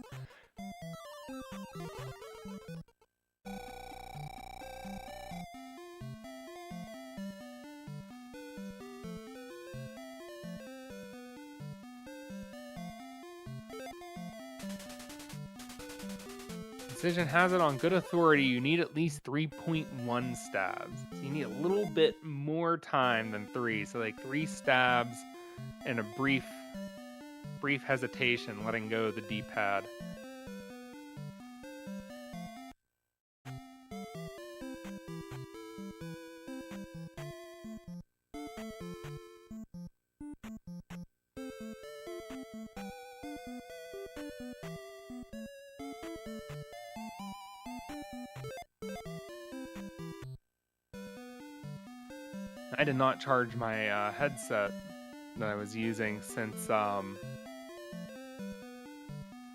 Decision has it on good authority, you need at least 3.1 stabs. So you need a little bit more time than 3. So like 3 stabs and a brief hesitation, letting go of the D-pad. I did not charge my headset that I was using since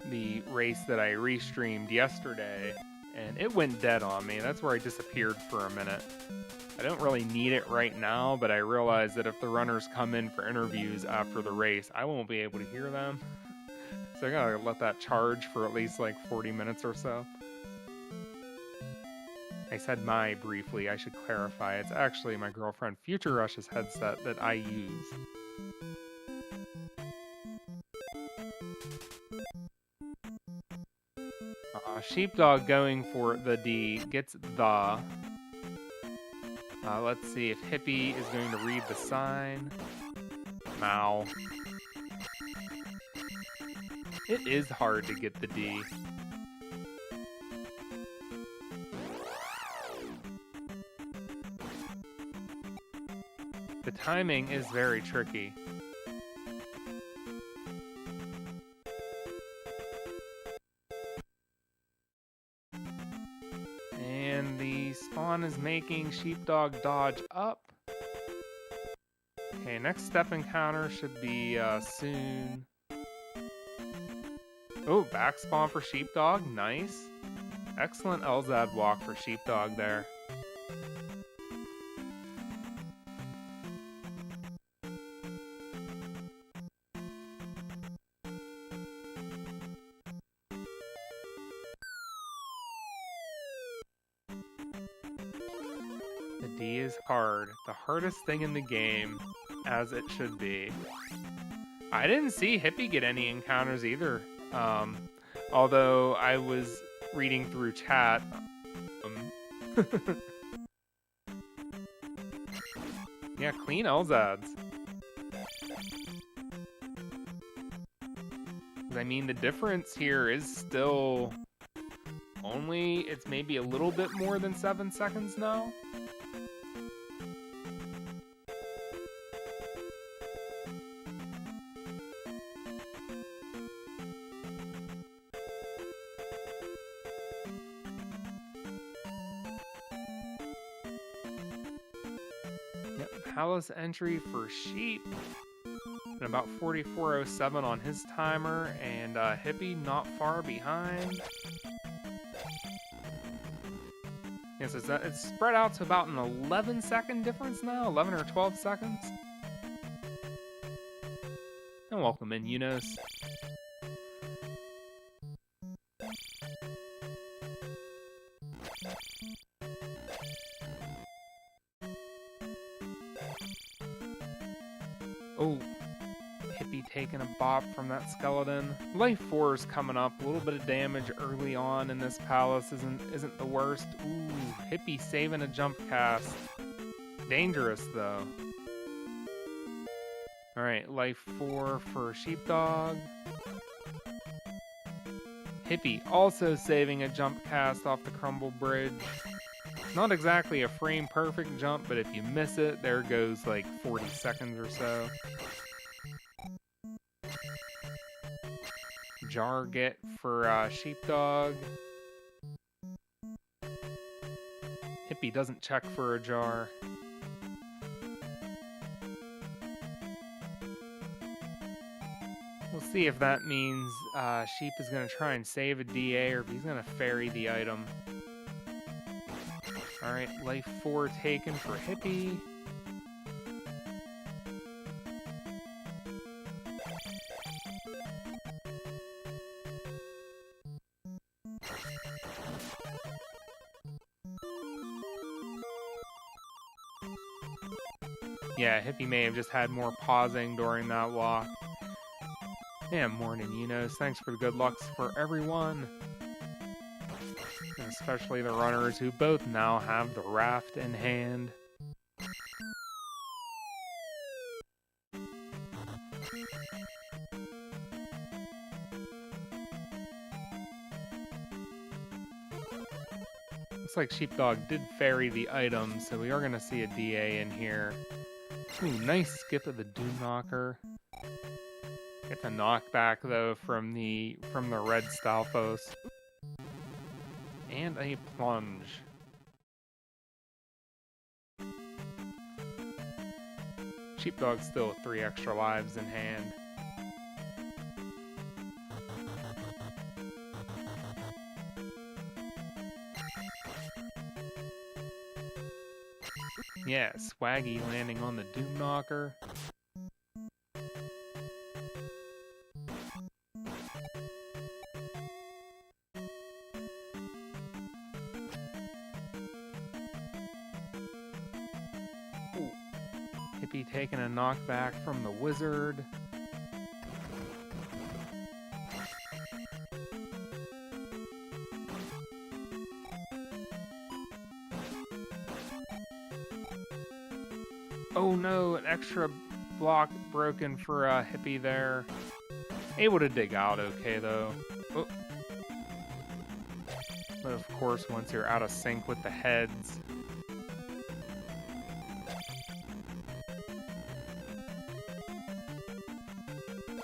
the race that I restreamed yesterday, and it went dead on me. That's where I disappeared for a minute. I don't really need it right now, but I realized that if the runners come in for interviews after the race, I won't be able to hear them. So I gotta let that charge for at least like 40 minutes or so. I said my briefly, I should clarify. It's actually my girlfriend Future Rush's headset that I use. Sheepdog going for the D, gets the. Let's see if Hippie is going to read the sign. Mow. It is hard to get the D. The timing is very tricky. And the spawn is making Sheepdog dodge up. Okay, next step encounter should be soon. Oh, back spawn for Sheepdog, nice. Excellent LZ walk for Sheepdog there. The D is hard, the hardest thing in the game, as it should be. I didn't see Hippie get any encounters either. Although I was reading through chat. Yeah, clean LZads. I mean, the difference here is still only, it's maybe a little bit more than 7 seconds now. Yep, Palace entry for Sheep. And about 44:07 on his timer, and Hippie not far behind. Yes, it's spread out to about an 11-second difference now, 11 or 12 seconds. And welcome in, Yunos. Oh, Hippie taking a bop from that skeleton. Life 4 is coming up. A little bit of damage early on in this palace isn't the worst. Ooh, Hippie saving a jump cast. Dangerous though. All right, life 4 for Sheepdog. Hippie also saving a jump cast off the crumble bridge. Not exactly a frame perfect jump, but if you miss it, there goes like 40 seconds or so. Jar get for Sheepdog. Hippie doesn't check for a jar. We'll see if that means Sheep is going to try and save a DA or if he's going to ferry the item. Alright, life 4 taken for Hippie. Yeah, Hippie may have just had more pausing during that walk. Yeah, morning, Yunos. Thanks for the good lucks for everyone. And especially the runners who both now have the raft in hand. Looks like Sheepdog did ferry the item, so we are going to see a DA in here. Ooh, nice skip of the Doom Knocker. Get the knockback though from the red Stalfos. And a plunge. Sheepdog still with 3 extra lives in hand. Yeah, Swaggy landing on the Doom Knocker. Ooh. Hippie taking a knockback from the Wizard. Oh no, an extra block broken for Hippie there. Able to dig out okay though. Oh. But of course, once you're out of sync with the heads.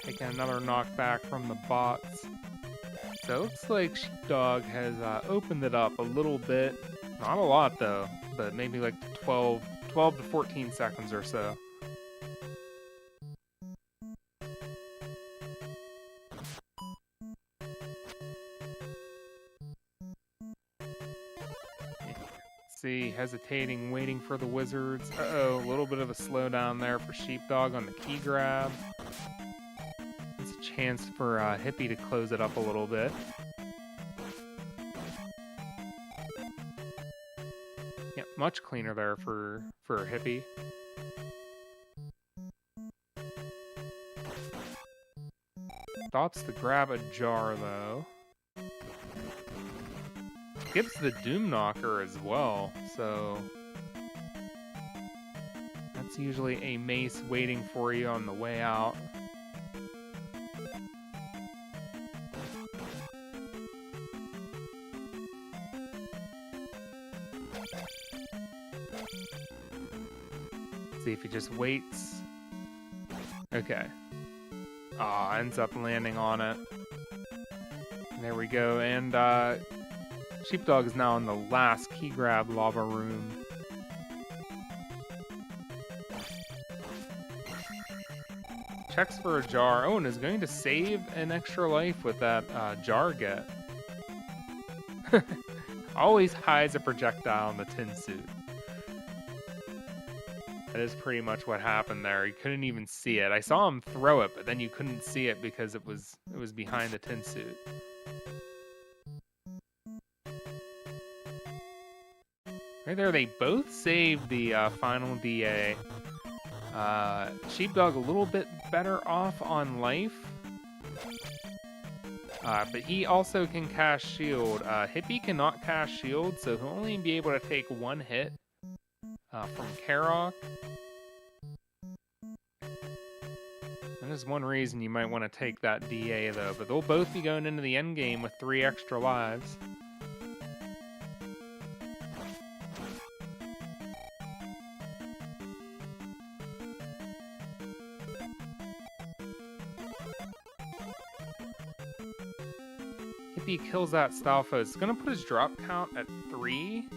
Taking another knockback from the bots. So it looks like Sheepdog has opened it up a little bit. Not a lot though, but maybe like 12 to 14 seconds or so. See, hesitating, waiting for the Wizards. Uh-oh, a little bit of a slowdown there for Sheepdog on the key grab. It's a chance for Hippie to close it up a little bit. Yep, much cleaner there for Hippie. Stops to grab a jar, though. Skips the Doom Knocker as well, so that's usually a mace waiting for you on the way out. if he just waits. Okay. Ends up landing on it. There we go, and Sheepdog is now in the last key grab lava room. Checks for a jar. Oh, and is going to save an extra life with that jar get. Always hides a projectile in the tin suit. That is pretty much what happened there. You couldn't even see it. I saw him throw it, but then you couldn't see it because it was behind the tin suit. Right there, they both saved the final DA. Sheepdog a little bit better off on life. But he also can cast shield. Hippie cannot cast shield, so he'll only be able to take one hit from Karok. That is one reason you might want to take that DA though, but they'll both be going into the end game with 3 extra lives. Hippie kills that Stalfos. It's gonna put his drop count at 3.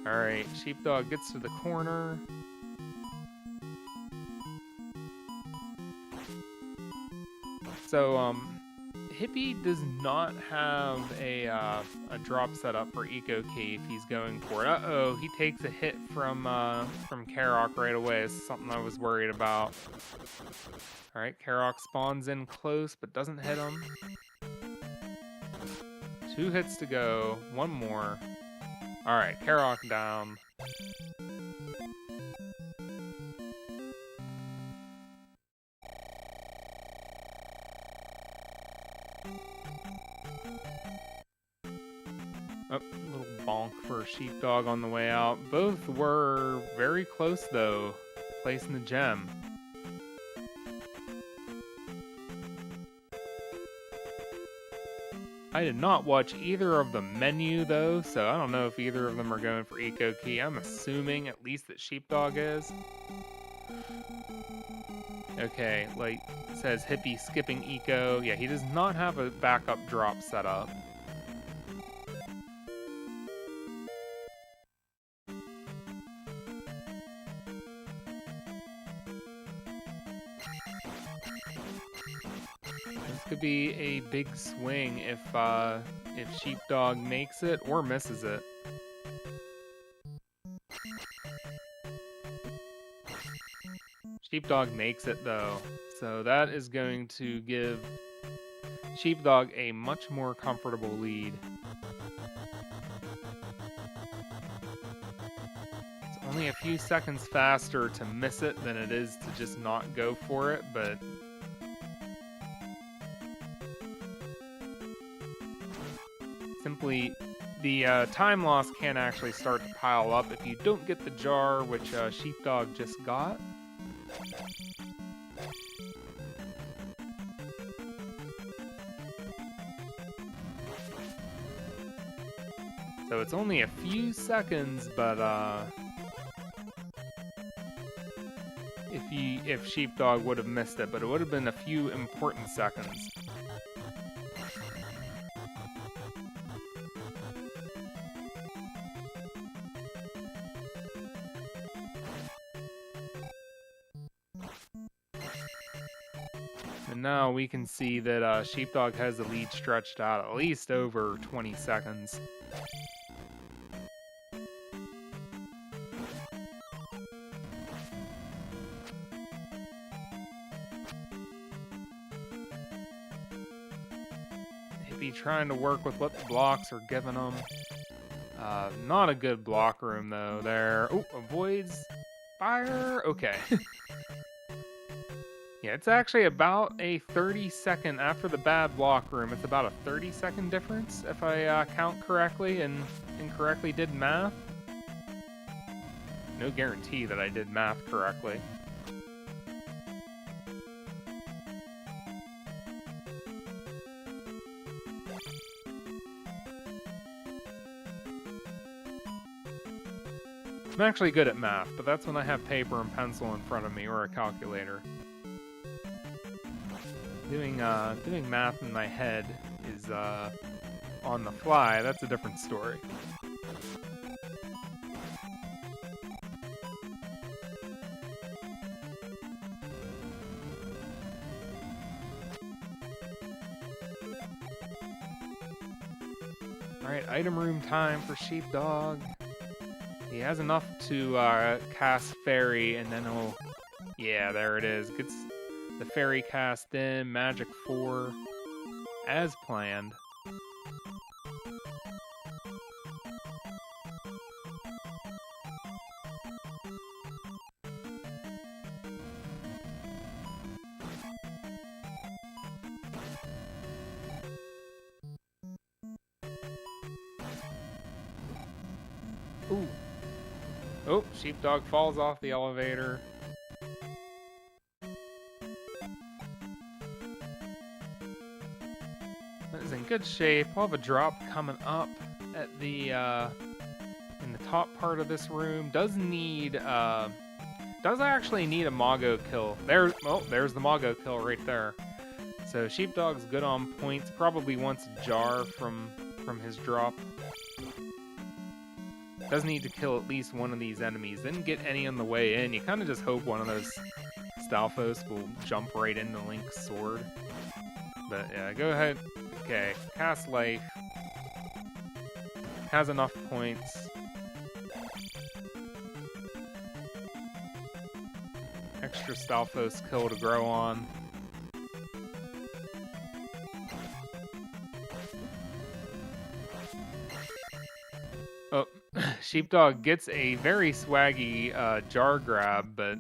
Alright, Sheepdog gets to the corner. So, Hippie does not have a drop set up for Eco Key if he's going for it. Uh-oh, he takes a hit from Karok right away. This is something I was worried about. Alright, Karok spawns in close but doesn't hit him. 2 hits to go. 1 more. Alright, Karok down. Oh, little bonk for Sheepdog on the way out. Both were very close though, placing the gem. I did not watch either of the menu though, so I don't know if either of them are going for Eco Key. I'm assuming at least that Sheepdog is. Okay, like it says Hippie skipping Eco. Yeah, he does not have a backup drop set up. Could be a big swing if Sheepdog makes it or misses it. Sheepdog makes it though, so that is going to give Sheepdog a much more comfortable lead. It's only a few seconds faster to miss it than it is to just not go for it, but simply, the time loss can actually start to pile up if you don't get the jar, which Sheepdog just got. So it's only a few seconds, but if Sheepdog would have missed it, but it would have been a few important seconds. And now we can see that Sheepdog has the lead stretched out at least over 20 seconds. Hippie trying to work with what the blocks are giving him. Not a good block room though there. Oh, avoids fire. Okay. Yeah, it's actually about a 30-second after the bad block room. It's about a 30-second difference if I count correctly and incorrectly did math. No guarantee that I did math correctly. I'm actually good at math, but that's when I have paper and pencil in front of me or a calculator. Doing math in my head is on the fly. That's a different story. Alright, item room time for Sheepdog. He has enough to cast Fairy, and then he'll... Yeah, there it is. Gets the Fairy cast in, Magic 4, as planned. Ooh. Oh, Sheepdog falls off the elevator. That is in good shape. We'll have a drop coming up at the in the top part of this room. Does actually need a Mago kill. There's the Mago kill right there. So Sheepdog's good on points. Probably wants a jar from his drop. Does need to kill at least one of these enemies. Didn't get any on the way in. You kind of just hope one of those Stalfos will jump right into Link's sword. But yeah, go ahead. Okay, cast life. Has enough points. Extra Stalfos kill to grow on. Oh, Sheepdog gets a very swaggy jar grab, but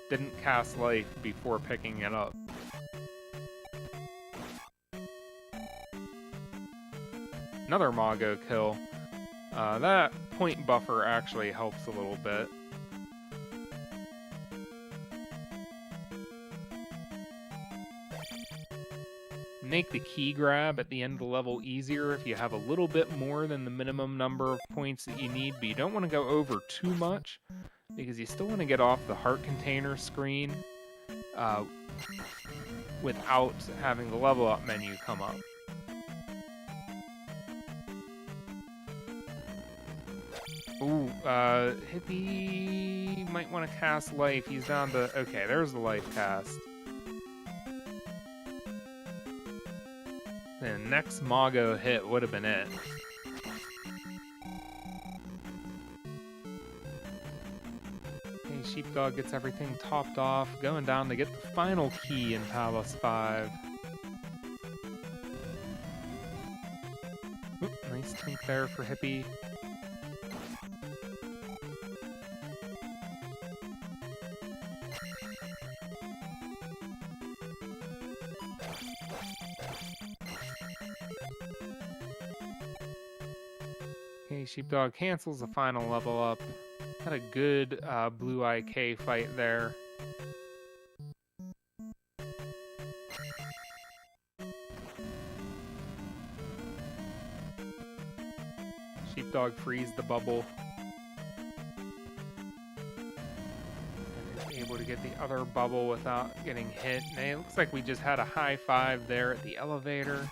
didn't cast life before picking it up. Another Mago kill. That point buffer actually helps a little bit. Make the key grab at the end of the level easier if you have a little bit more than the minimum number of points that you need, but you don't want to go over too much because you still want to get off the heart container screen without having the level up menu come up. Ooh, Hippie might want to cast life. He's down to... Okay, there's the life cast. The next Mago hit would have been it. Okay, Sheepdog gets everything topped off, going down to get the final key in Palace 5. Oop, nice tink there for Hippie. Okay, Sheepdog cancels the final level up. Had a good Blue IK fight there. Sheepdog frees the bubble. And is able to get the other bubble without getting hit. And it looks like we just had a high five there at the elevator.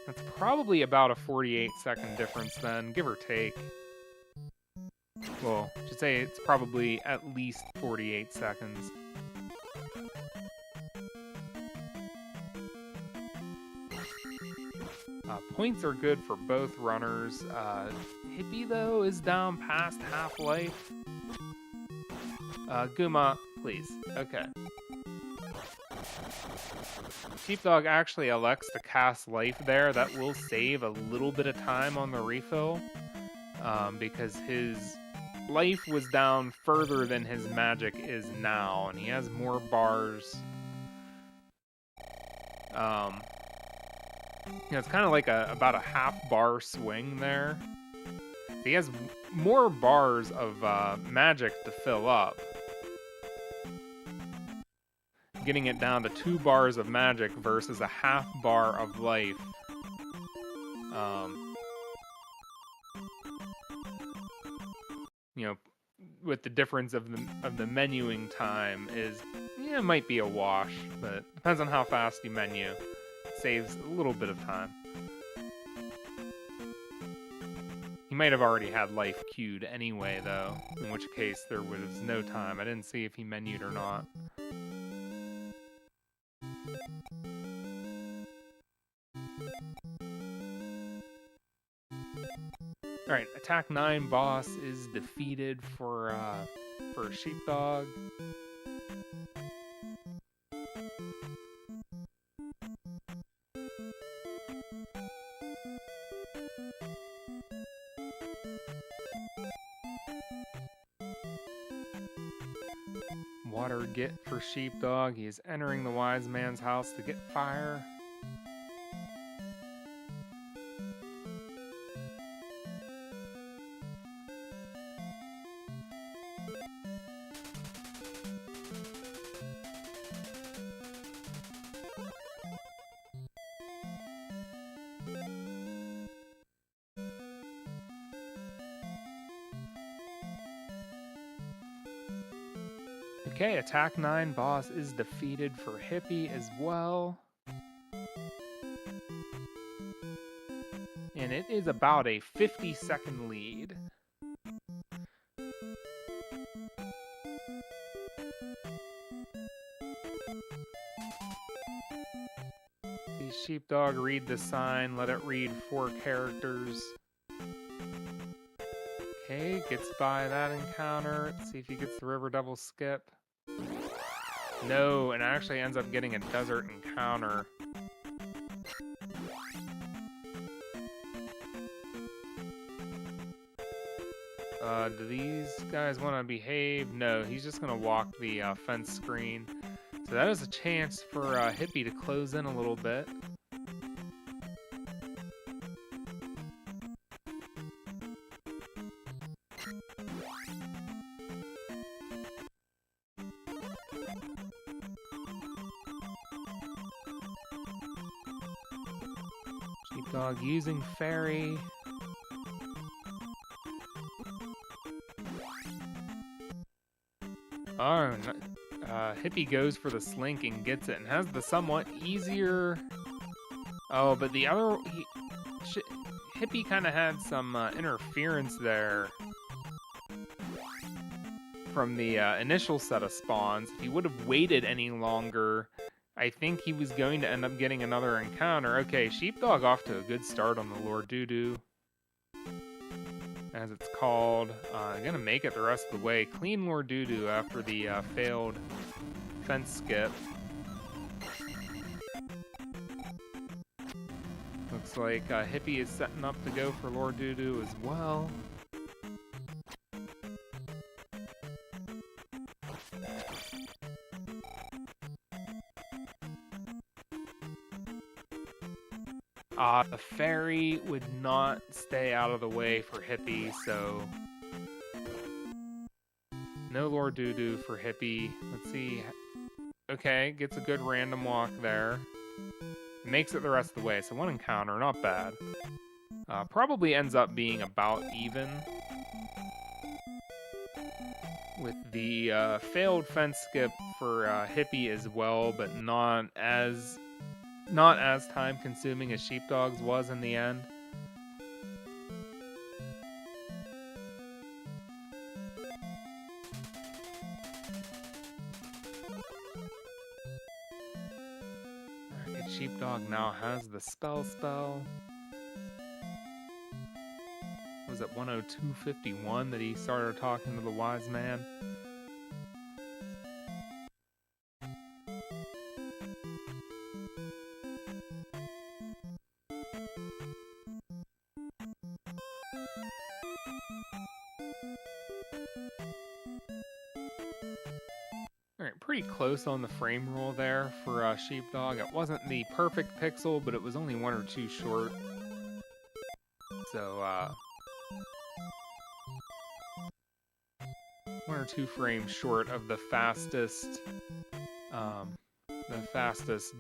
That's probably about a 48-second difference then, give or take. Well, I should say it's probably at least 48 seconds. Points are good for both runners. Hippie, though, is down past half-life. Guma, please. Okay. Sheepdog actually elects to cast life there. That will save a little bit of time on the refill. Because his life was down further than his magic is now. And he has more bars. You know, it's kind of like about a half-bar swing there. He has more bars of magic to fill up. Getting it down to 2 bars of magic versus a half bar of life. you know, with the difference of the menuing time is, yeah, it might be a wash, but depends on how fast you menu. It saves a little bit of time. He might have already had life queued anyway, though, in which case there was no time. I didn't see if he menued or not. Alright, attack 9 boss is defeated for Sheepdog. Water get for Sheepdog. He is entering the wise man's house to get fire. Okay, attack 9 boss is defeated for Hippie as well. And it is about a 50-second lead. See Sheepdog read the sign, let it read 4 characters. Okay, gets by that encounter. Let's see if he gets the River Devil skip. No, and actually ends up getting a desert encounter. Do these guys want to behave? No, he's just going to walk the fence screen. So that is a chance for Hippie to close in a little bit. Sheepdog using Fairy. Oh, Hippie goes for the Slink and gets it and has the somewhat easier... Oh, but the other... Hippie kind of had some interference there from the initial set of spawns. If he would have waited any longer, I think he was going to end up getting another encounter. Okay, Sheepdog off to a good start on the Lord Doo-Doo, as it's called. Gonna make it the rest of the way. Clean Lord Doo-Doo after the failed fence skip. Looks like Hippie is setting up to go for Lord Doo-Doo as well. The Fairy would not stay out of the way for Hippie, so no Lord Doo-Doo for Hippie. Let's see. Okay, gets a good random walk there. Makes it the rest of the way, so 1 encounter, not bad. Probably ends up being about even with the failed fence skip for Hippie as well, but not as time-consuming as Sheepdog's was in the end. Alright, Sheepdog now has the spell. Was it 102.51 that he started talking to the wise man? Pretty close on the frame rule there for Sheepdog. It wasn't the perfect pixel, but it was only 1 or 2 short. So, 1 or 2 frames short of the fastest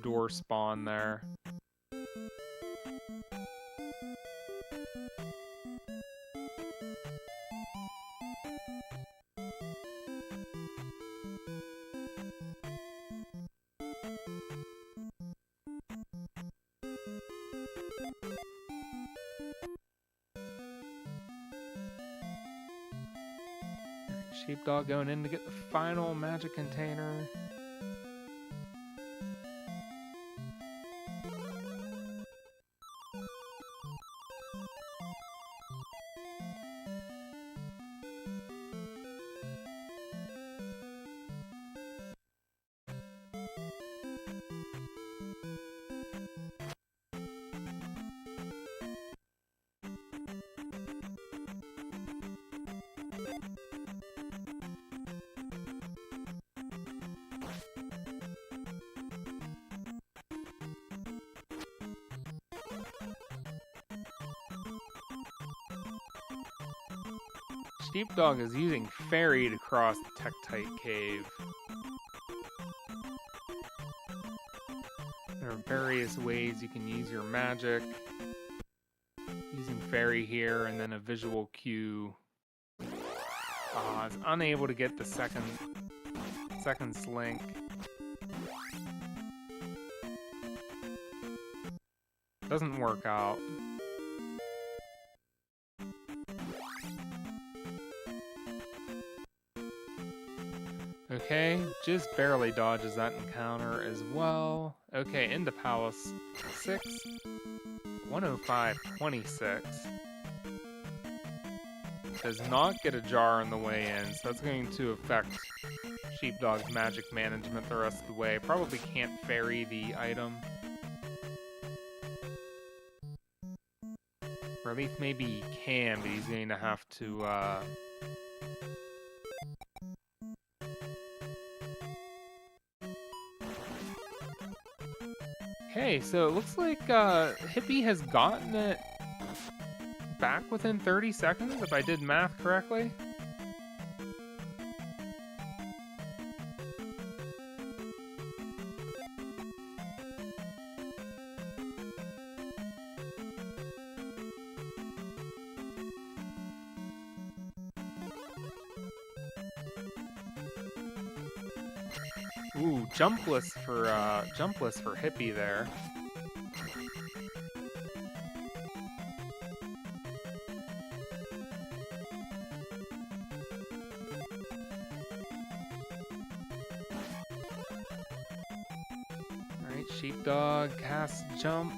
door spawn there. Sheepdog going in to get the final magic container. Sheepdog is using Fairy to cross the Tektite Cave. There are various ways you can use your magic. Using Fairy here and then a visual cue. Is unable to get the second slink. Doesn't work out. Okay, just barely dodges that encounter as well. Okay, into Palace 6. 105.26. Does not get a jar on the way in, so that's going to affect Sheepdog's magic management the rest of the way. Probably can't Fairy the item. Or at least maybe he can, but he's going to have to, Okay, so it looks like Hippie has gotten it back within 30 seconds, if I did math correctly. Ooh, jumpless for Hippie there. Alright, Sheepdog casts jump.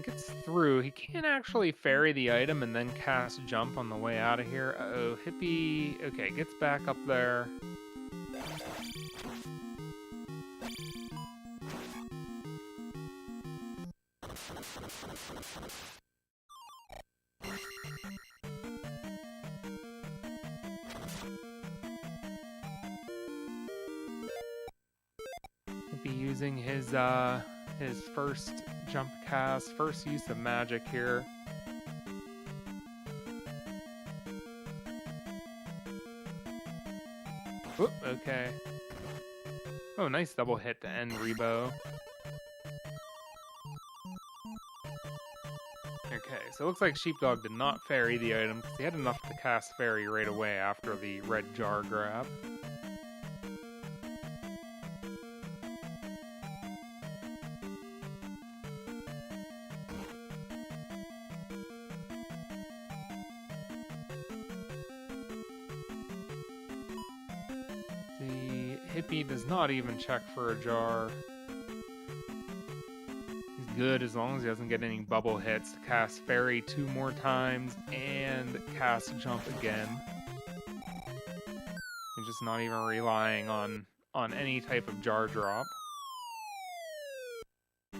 Gets through. He can't actually Fairy the item and then cast jump on the way out of here. Uh-oh, Hippie... Okay, gets back up there. Hippie using his first jump cast, first use of magic here. Whoop, okay. Oh, nice double hit to end Rebo. Okay, so it looks like Sheepdog did not Fairy the item because he had enough to cast Fairy right away after the red jar grab. Hippie does not even check for a jar. He's good as long as he doesn't get any bubble hits to cast Fairy 2 more times and cast Jump again. He's just not even relying on any type of jar drop. I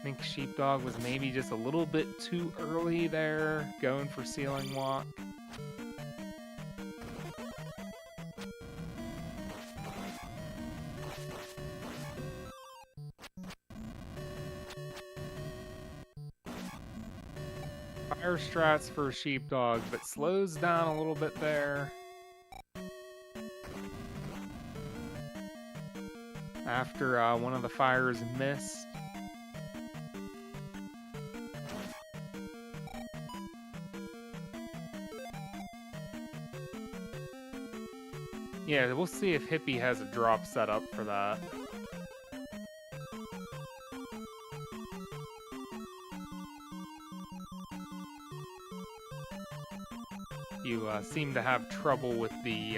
think Sheepdog was maybe just a little bit too early there, going for Ceiling Walk. Fire strats for Sheepdog, but slows down a little bit there. After one of the fires missed. Yeah, we'll see if Hippie has a drop set up for that. You seem to have trouble with the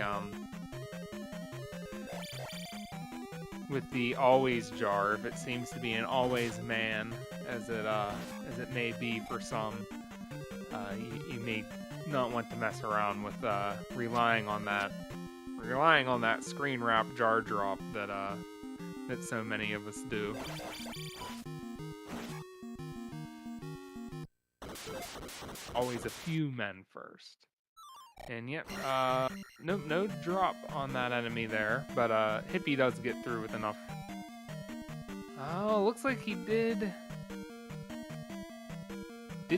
always jar. If it seems to be an always man, as it may be for some, you may not want to mess around with relying on that screen wrap jar drop that so many of us do. Always a few men first. And yep, no drop on that enemy there, but Hippie does get through with enough. Oh, looks like he did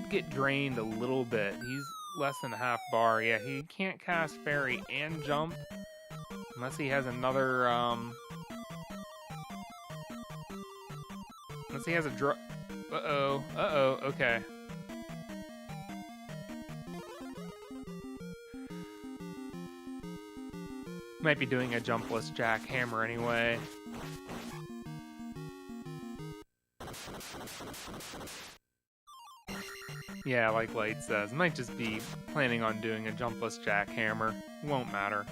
get drained a little bit. He's less than half bar. Yeah, he can't cast fairy and jump unless he has another unless he has a drop. Uh-oh, okay. Might be doing a jumpless jackhammer anyway. Yeah, like Light says, might just be planning on doing a jumpless jackhammer. Won't matter.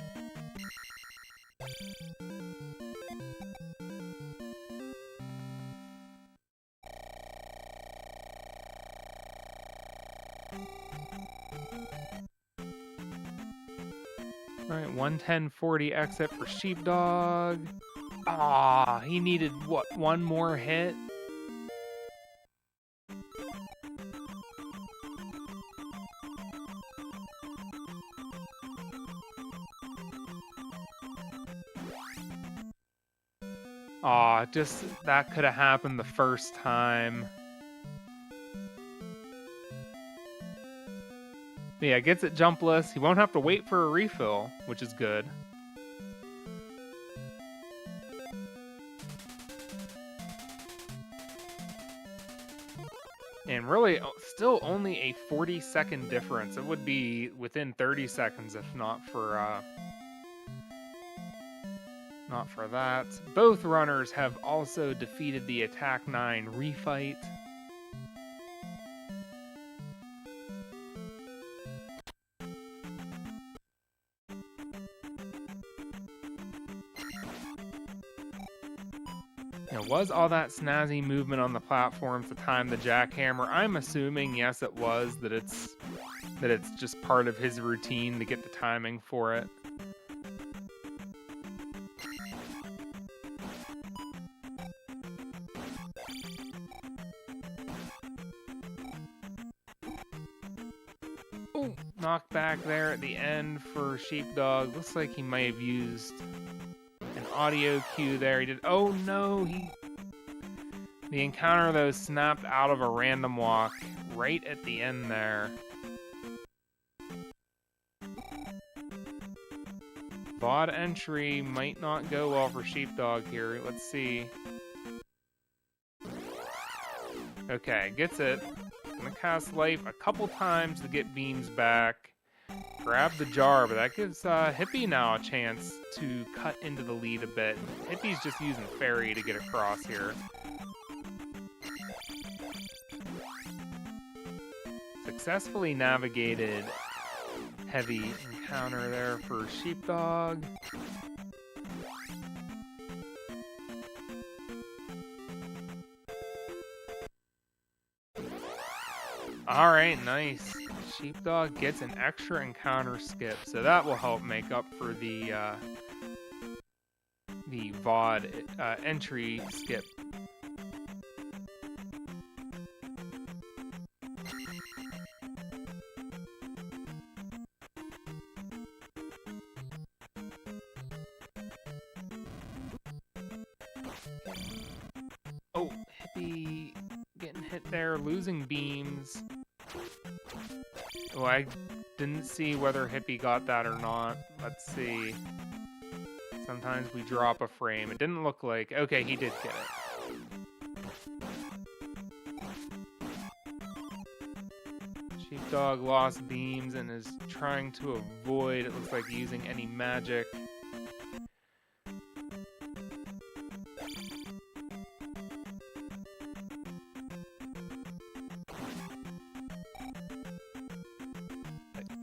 Alright, 110.40 exit for Sheepdog. Ah, he needed, what, one more hit? Aw, just that could have happened the first time. But yeah, gets it jumpless. He won't have to wait for a refill, which is good. And really, still only a 40-second difference. It would be within 30 seconds if not for that. Both runners have also defeated the Attack 9 refight. Now, was all that snazzy movement on the platforms to time the jackhammer? I'm assuming, yes, it was, that it's just part of his routine to get the timing for it. Oh, knockback there at the end for Sheepdog. Looks like he might have used an audio cue there. He did. Oh no, the encounter though snapped out of a random walk right at the end there. VOD entry might not go well for Sheepdog here. Let's see. Okay, gets it. Gonna cast life a couple times to get beams back. Grab the jar, but that gives Hippie now a chance to cut into the lead a bit. Hippie's just using fairy to get across here. Successfully navigated heavy encounter there for Sheepdog. Alright, nice. Sheepdog gets an extra encounter skip, so that will help make up for the VOD entry skip. Oh, Hippie getting hit there, losing beams. Oh, I didn't see whether Hippie got that or not. Let's see. Sometimes we drop a frame. It didn't look like... Okay, he did get it. Sheepdog lost beams and is trying to avoid, it looks like, using any magic.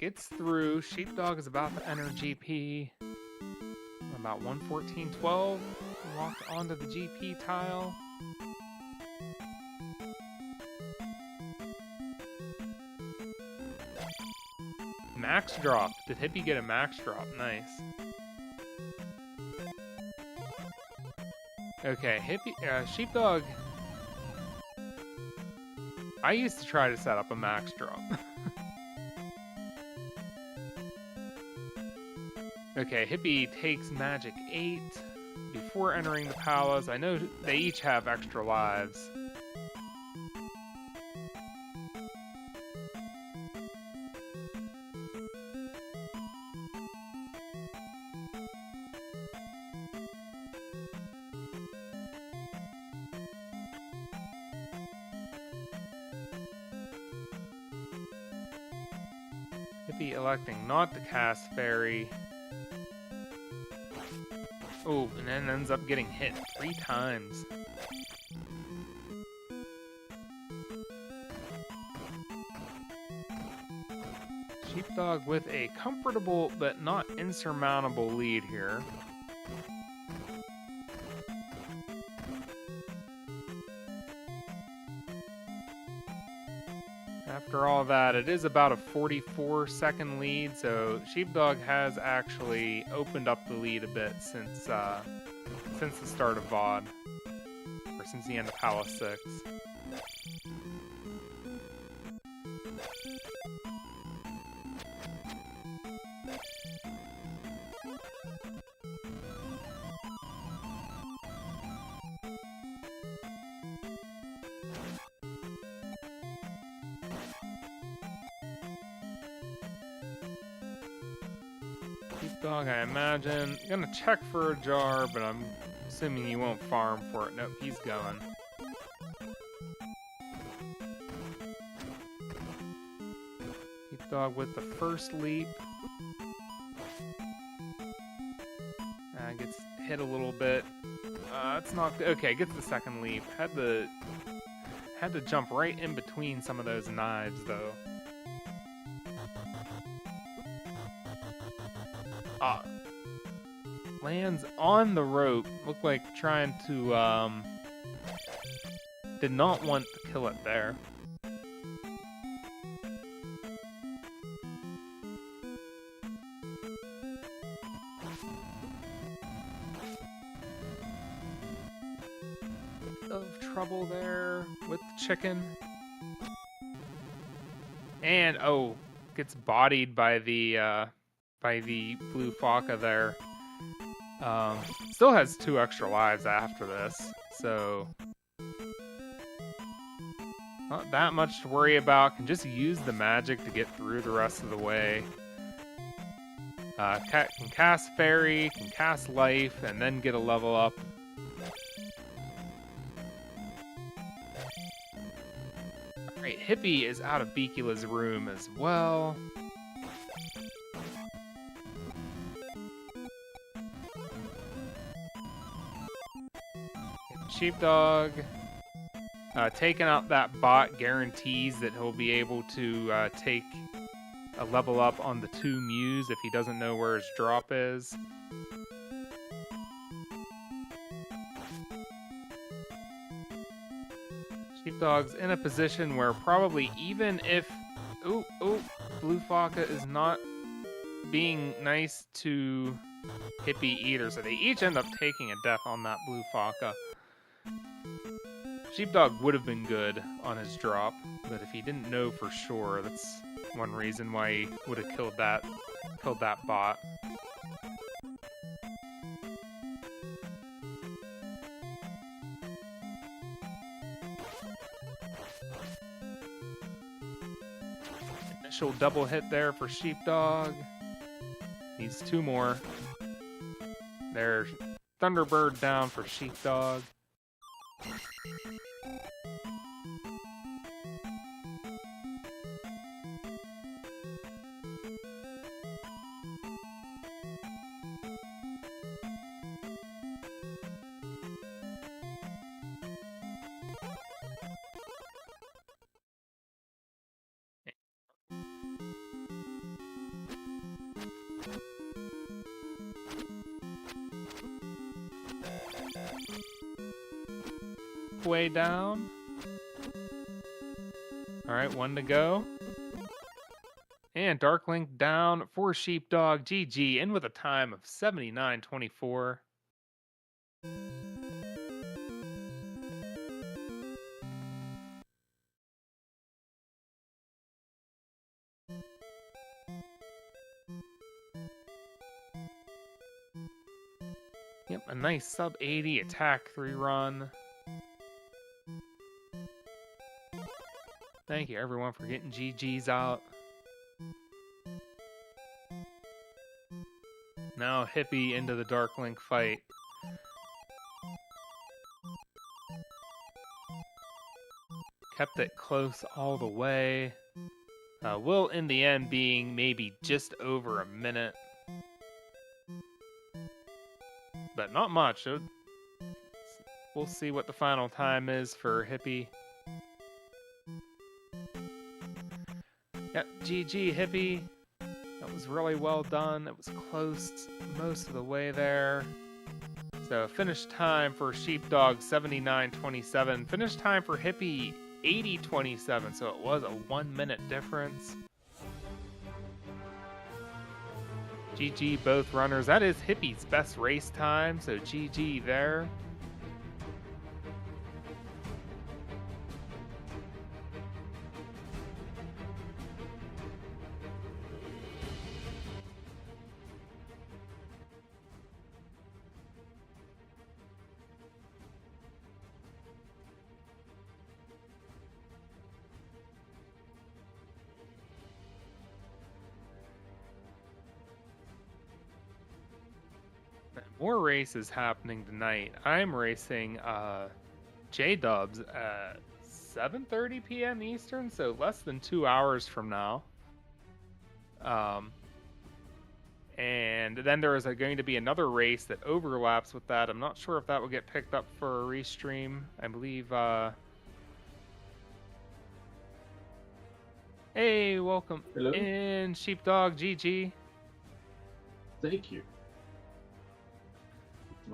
gets through. Sheepdog is about to enter GP. About 1:14:12. Walked onto the GP tile. Max drop. Did Hippie get a max drop? Nice. Okay, Sheepdog. I used to try to set up a max drop. Okay, Hippie takes Magic 8 before entering the palace. I know they each have extra lives. Hippie electing not to cast Fairy. Oh, and then ends up getting hit 3 times. Sheepdog with a comfortable but not insurmountable lead here. After all that, it is about a 44-second lead, so Sheepdog has actually opened up the lead a bit since the start of VOD, or since the end of Palace 6. Sheepdog, I imagine. I'm gonna check for a jar, but I'm assuming he won't farm for it. Nope, he's going. Sheepdog with the first leap. Gets hit a little bit. It's not good. Okay, gets the second leap. Had to jump right in between some of those knives, though. Lands on the rope. Looked like trying to, did not want to kill it there. Of trouble there with the chicken. And, oh, gets bodied by the blue Faka there. Still has 2 extra lives after this, so not that much to worry about. Can just use the magic to get through the rest of the way. Can cast Fairy, can cast Life, and then get a level up. Alright, Hippie is out of Bikula's room as well. Sheepdog taking out that bot guarantees that he'll be able to take a level up on the 2 Mews if he doesn't know where his drop is. Sheepdog's in a position where probably even if Blue Faka is not being nice to Hippie either, so they each end up taking a death on that Blue Faka. Sheepdog would have been good on his drop, but if he didn't know for sure, that's one reason why he would have killed that bot. Initial double hit there for Sheepdog. Needs 2 more. There's Thunderbird down for Sheepdog. halfway down. All right, 1 to go. And Dark Link down for Sheepdog. GG, in with a time of 79.24. Yep, a nice sub 80 attack 3 run. Thank you everyone for getting GGs out. Now Hippie into the Dark Link fight. Kept it close all the way. Will in the end being maybe just over a minute. But not much. We'll see what the final time is for Hippie. Yep, GG Hippie. That was really well done. It was close most of the way there. So finish time for Sheepdog 79.27. Finish time for Hippie 80.27. So it was a 1 minute difference. GG both runners. That is Hippie's best race time. So GG there. More races happening tonight. I'm racing J-Dubs at 7:30 p.m. Eastern, so less than 2 hours from now. And then there is going to be another race that overlaps with that. I'm not sure if that will get picked up for a restream. I believe... Hey, welcome Hello. in, Sheepdog. GG. Thank you. It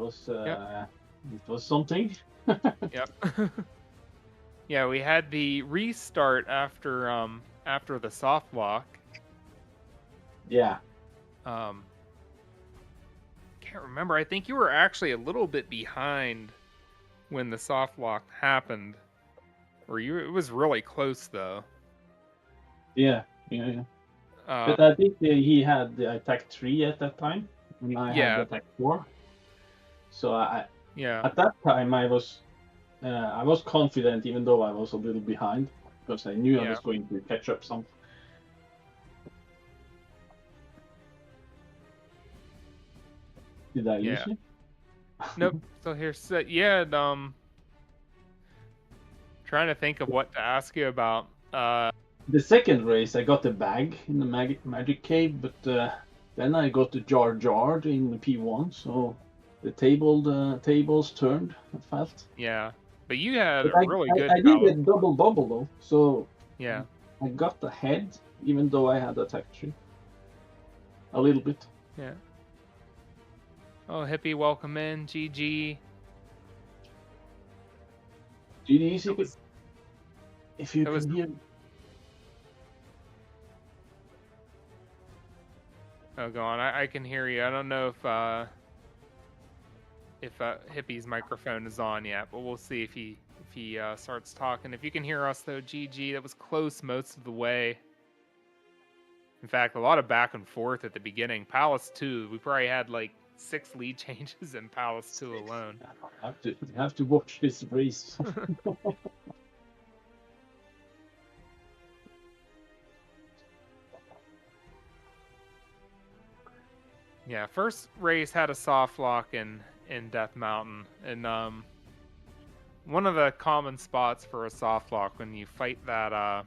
was something. Yep. Yeah, we had the restart after the soft walk. Yeah. Can't remember. I think you were actually a little bit behind when the soft lock happened. Or it was really close though. Yeah. But I think he had the attack 3 at that time, and I had the attack 4. So at that time I was confident, even though I was a little behind, because I knew I was going to catch up some. Did I lose you? Nope. So here's trying to think of what to ask you about. The second race, I got the bag in the magic cave, but then I got the jar in the P1, so the tables turned. I felt. Yeah, but you had but a really good. I did a double bubble though, so yeah, I got the head, even though I had attack 3. A little bit. Yeah. Oh, Hippie, welcome in. GG. GG, if you can hear. Oh, go on. I can hear you. I don't know if Hippie's microphone is on yet, but we'll see if he starts talking. If you can hear us though, GG. That was close most of the way. In fact, a lot of back and forth at the beginning. Palace 2, we probably had like 6 lead changes in Palace 2 alone. I have to watch this race. Yeah, first race had a soft lock in Death Mountain, and one of the common spots for a soft lock when you fight that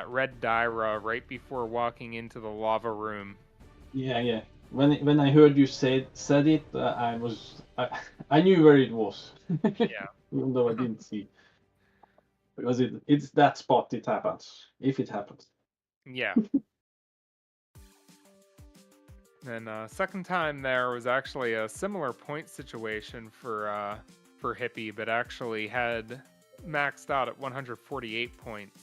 red Dyra right before walking into the lava room. Yeah. When I heard you said it, I knew where it was. Yeah. Even though I didn't see, because it's that spot it happens, if it happens. Yeah. And second time there was actually a similar point situation for for Hippie, but actually had maxed out at 148 points.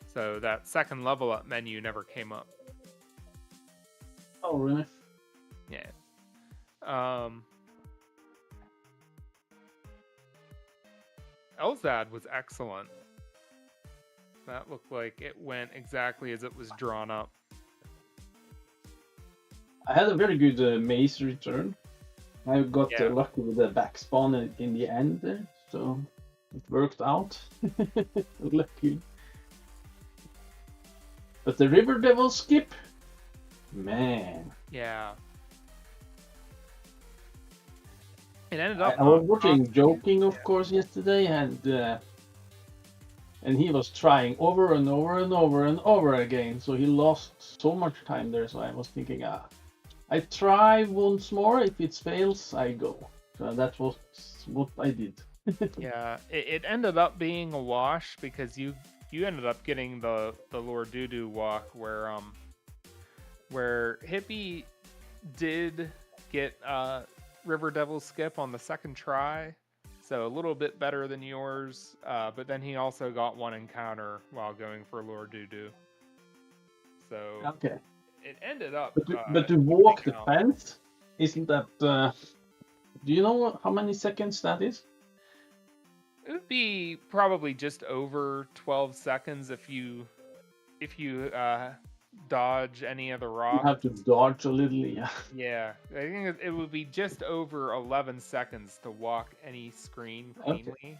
So that second level up menu never came up. Oh, really? Yeah. Elzad was excellent. That looked like it went exactly as it was drawn up. I had a very good maze return. I got lucky with the backspawn in the end there, so it worked out. Lucky. But the River Devil skip, man. Yeah. It ended up. I was watching Joking, of course, yesterday, and he was trying over and over and over and over again, so he lost so much time there. So I was thinking, I try once more. If it fails, I go. So that was what I did. Yeah, it ended up being a wash because you ended up getting the Lord Doo-Doo walk where Hippie did get River Devil skip on the second try, so a little bit better than yours. But then he also got one encounter while going for Lord Doo-Doo. So okay. It ended up. But to walk the fence, isn't that? Do you know how many seconds that is? It would be probably just over 12 seconds if you dodge any of the rocks. You have to dodge a little, yeah. Yeah, I think it would be just over 11 seconds to walk any screen cleanly.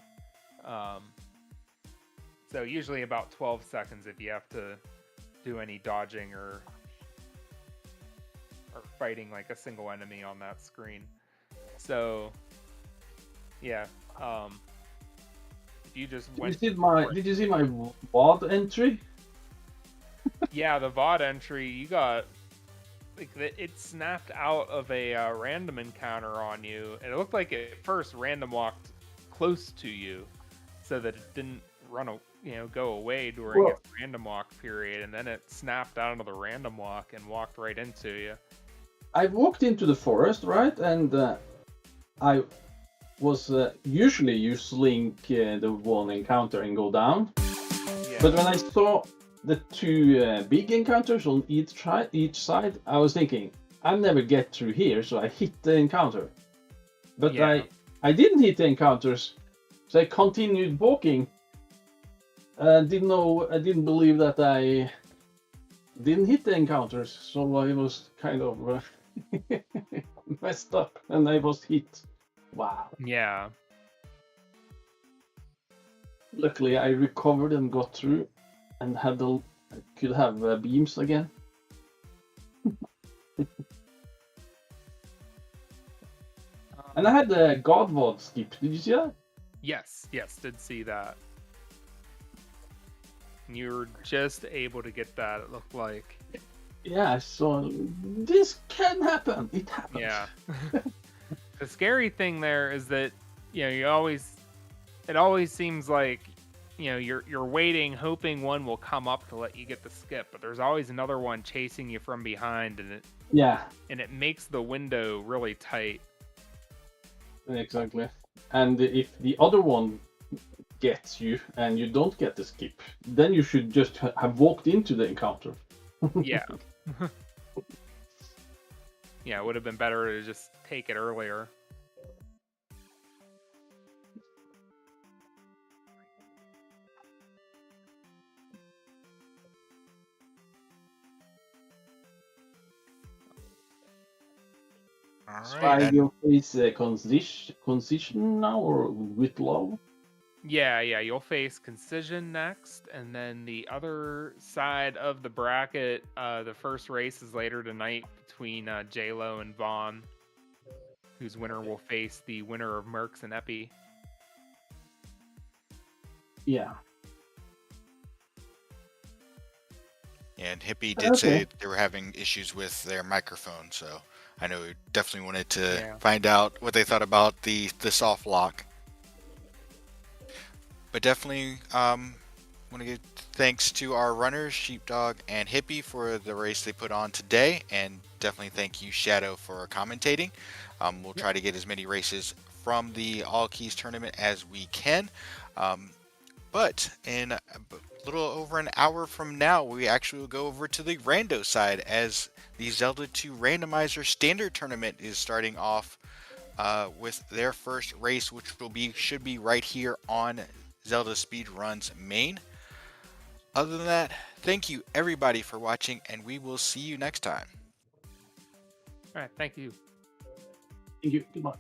Okay. So usually about 12 seconds if you have to do any dodging or fighting like a single enemy on that screen. So yeah, if you just did you see my VOD entry? Yeah, the VOD entry, you got like it snapped out of a random encounter on you, and it looked like it first random walked close to you, so that it didn't go away during its random walk period, and then it snapped out of the random walk and walked right into you. I walked into the forest, right, and I was usually you slink the one encounter and go down, but when I saw the two big encounters on each side, I was thinking, I'll never get through here, so I hit the encounter. But I didn't hit the encounters, so I continued walking. I didn't believe that I didn't hit the encounters, so I was kind of messed up, and I was hit. Wow. Yeah. Luckily, I recovered and got through. And could have beams again. And I had the Godward skip. Did you see that? Yes, did see that. You were just able to get that, it looked like. Yeah, so this can happen. It happens. Yeah. The scary thing there is that it always seems like you're waiting, hoping one will come up to let you get the skip, but there's always another one chasing you from behind, and it makes the window really tight. Exactly. And if the other one gets you and you don't get the skip, then you should just have walked into the encounter. Yeah. Yeah, it would have been better to just take it earlier. Right, your face concision now or with love? Yeah, you'll face Concision next, and then the other side of the bracket, the first race is later tonight between J-Lo and Vaughn, whose winner will face the winner of Mercs and Epi. Yeah. And Hippie did say they were having issues with their microphone, so I know we definitely wanted to find out what they thought about the soft lock. But definitely, want to give thanks to our runners, Sheepdog and Hippie, for the race they put on today, and definitely thank you, Shadow, for commentating. We'll try to get as many races from the All Keys tournament as we can. But in a little over an hour from now, we actually will go over to the rando side as the Zelda 2 Randomizer Standard Tournament is starting off with their first race, which should be right here on Zelda Speedruns main. Other than that, thank you everybody for watching, and we will see you next time. All right, thank you. Thank you. Goodbye.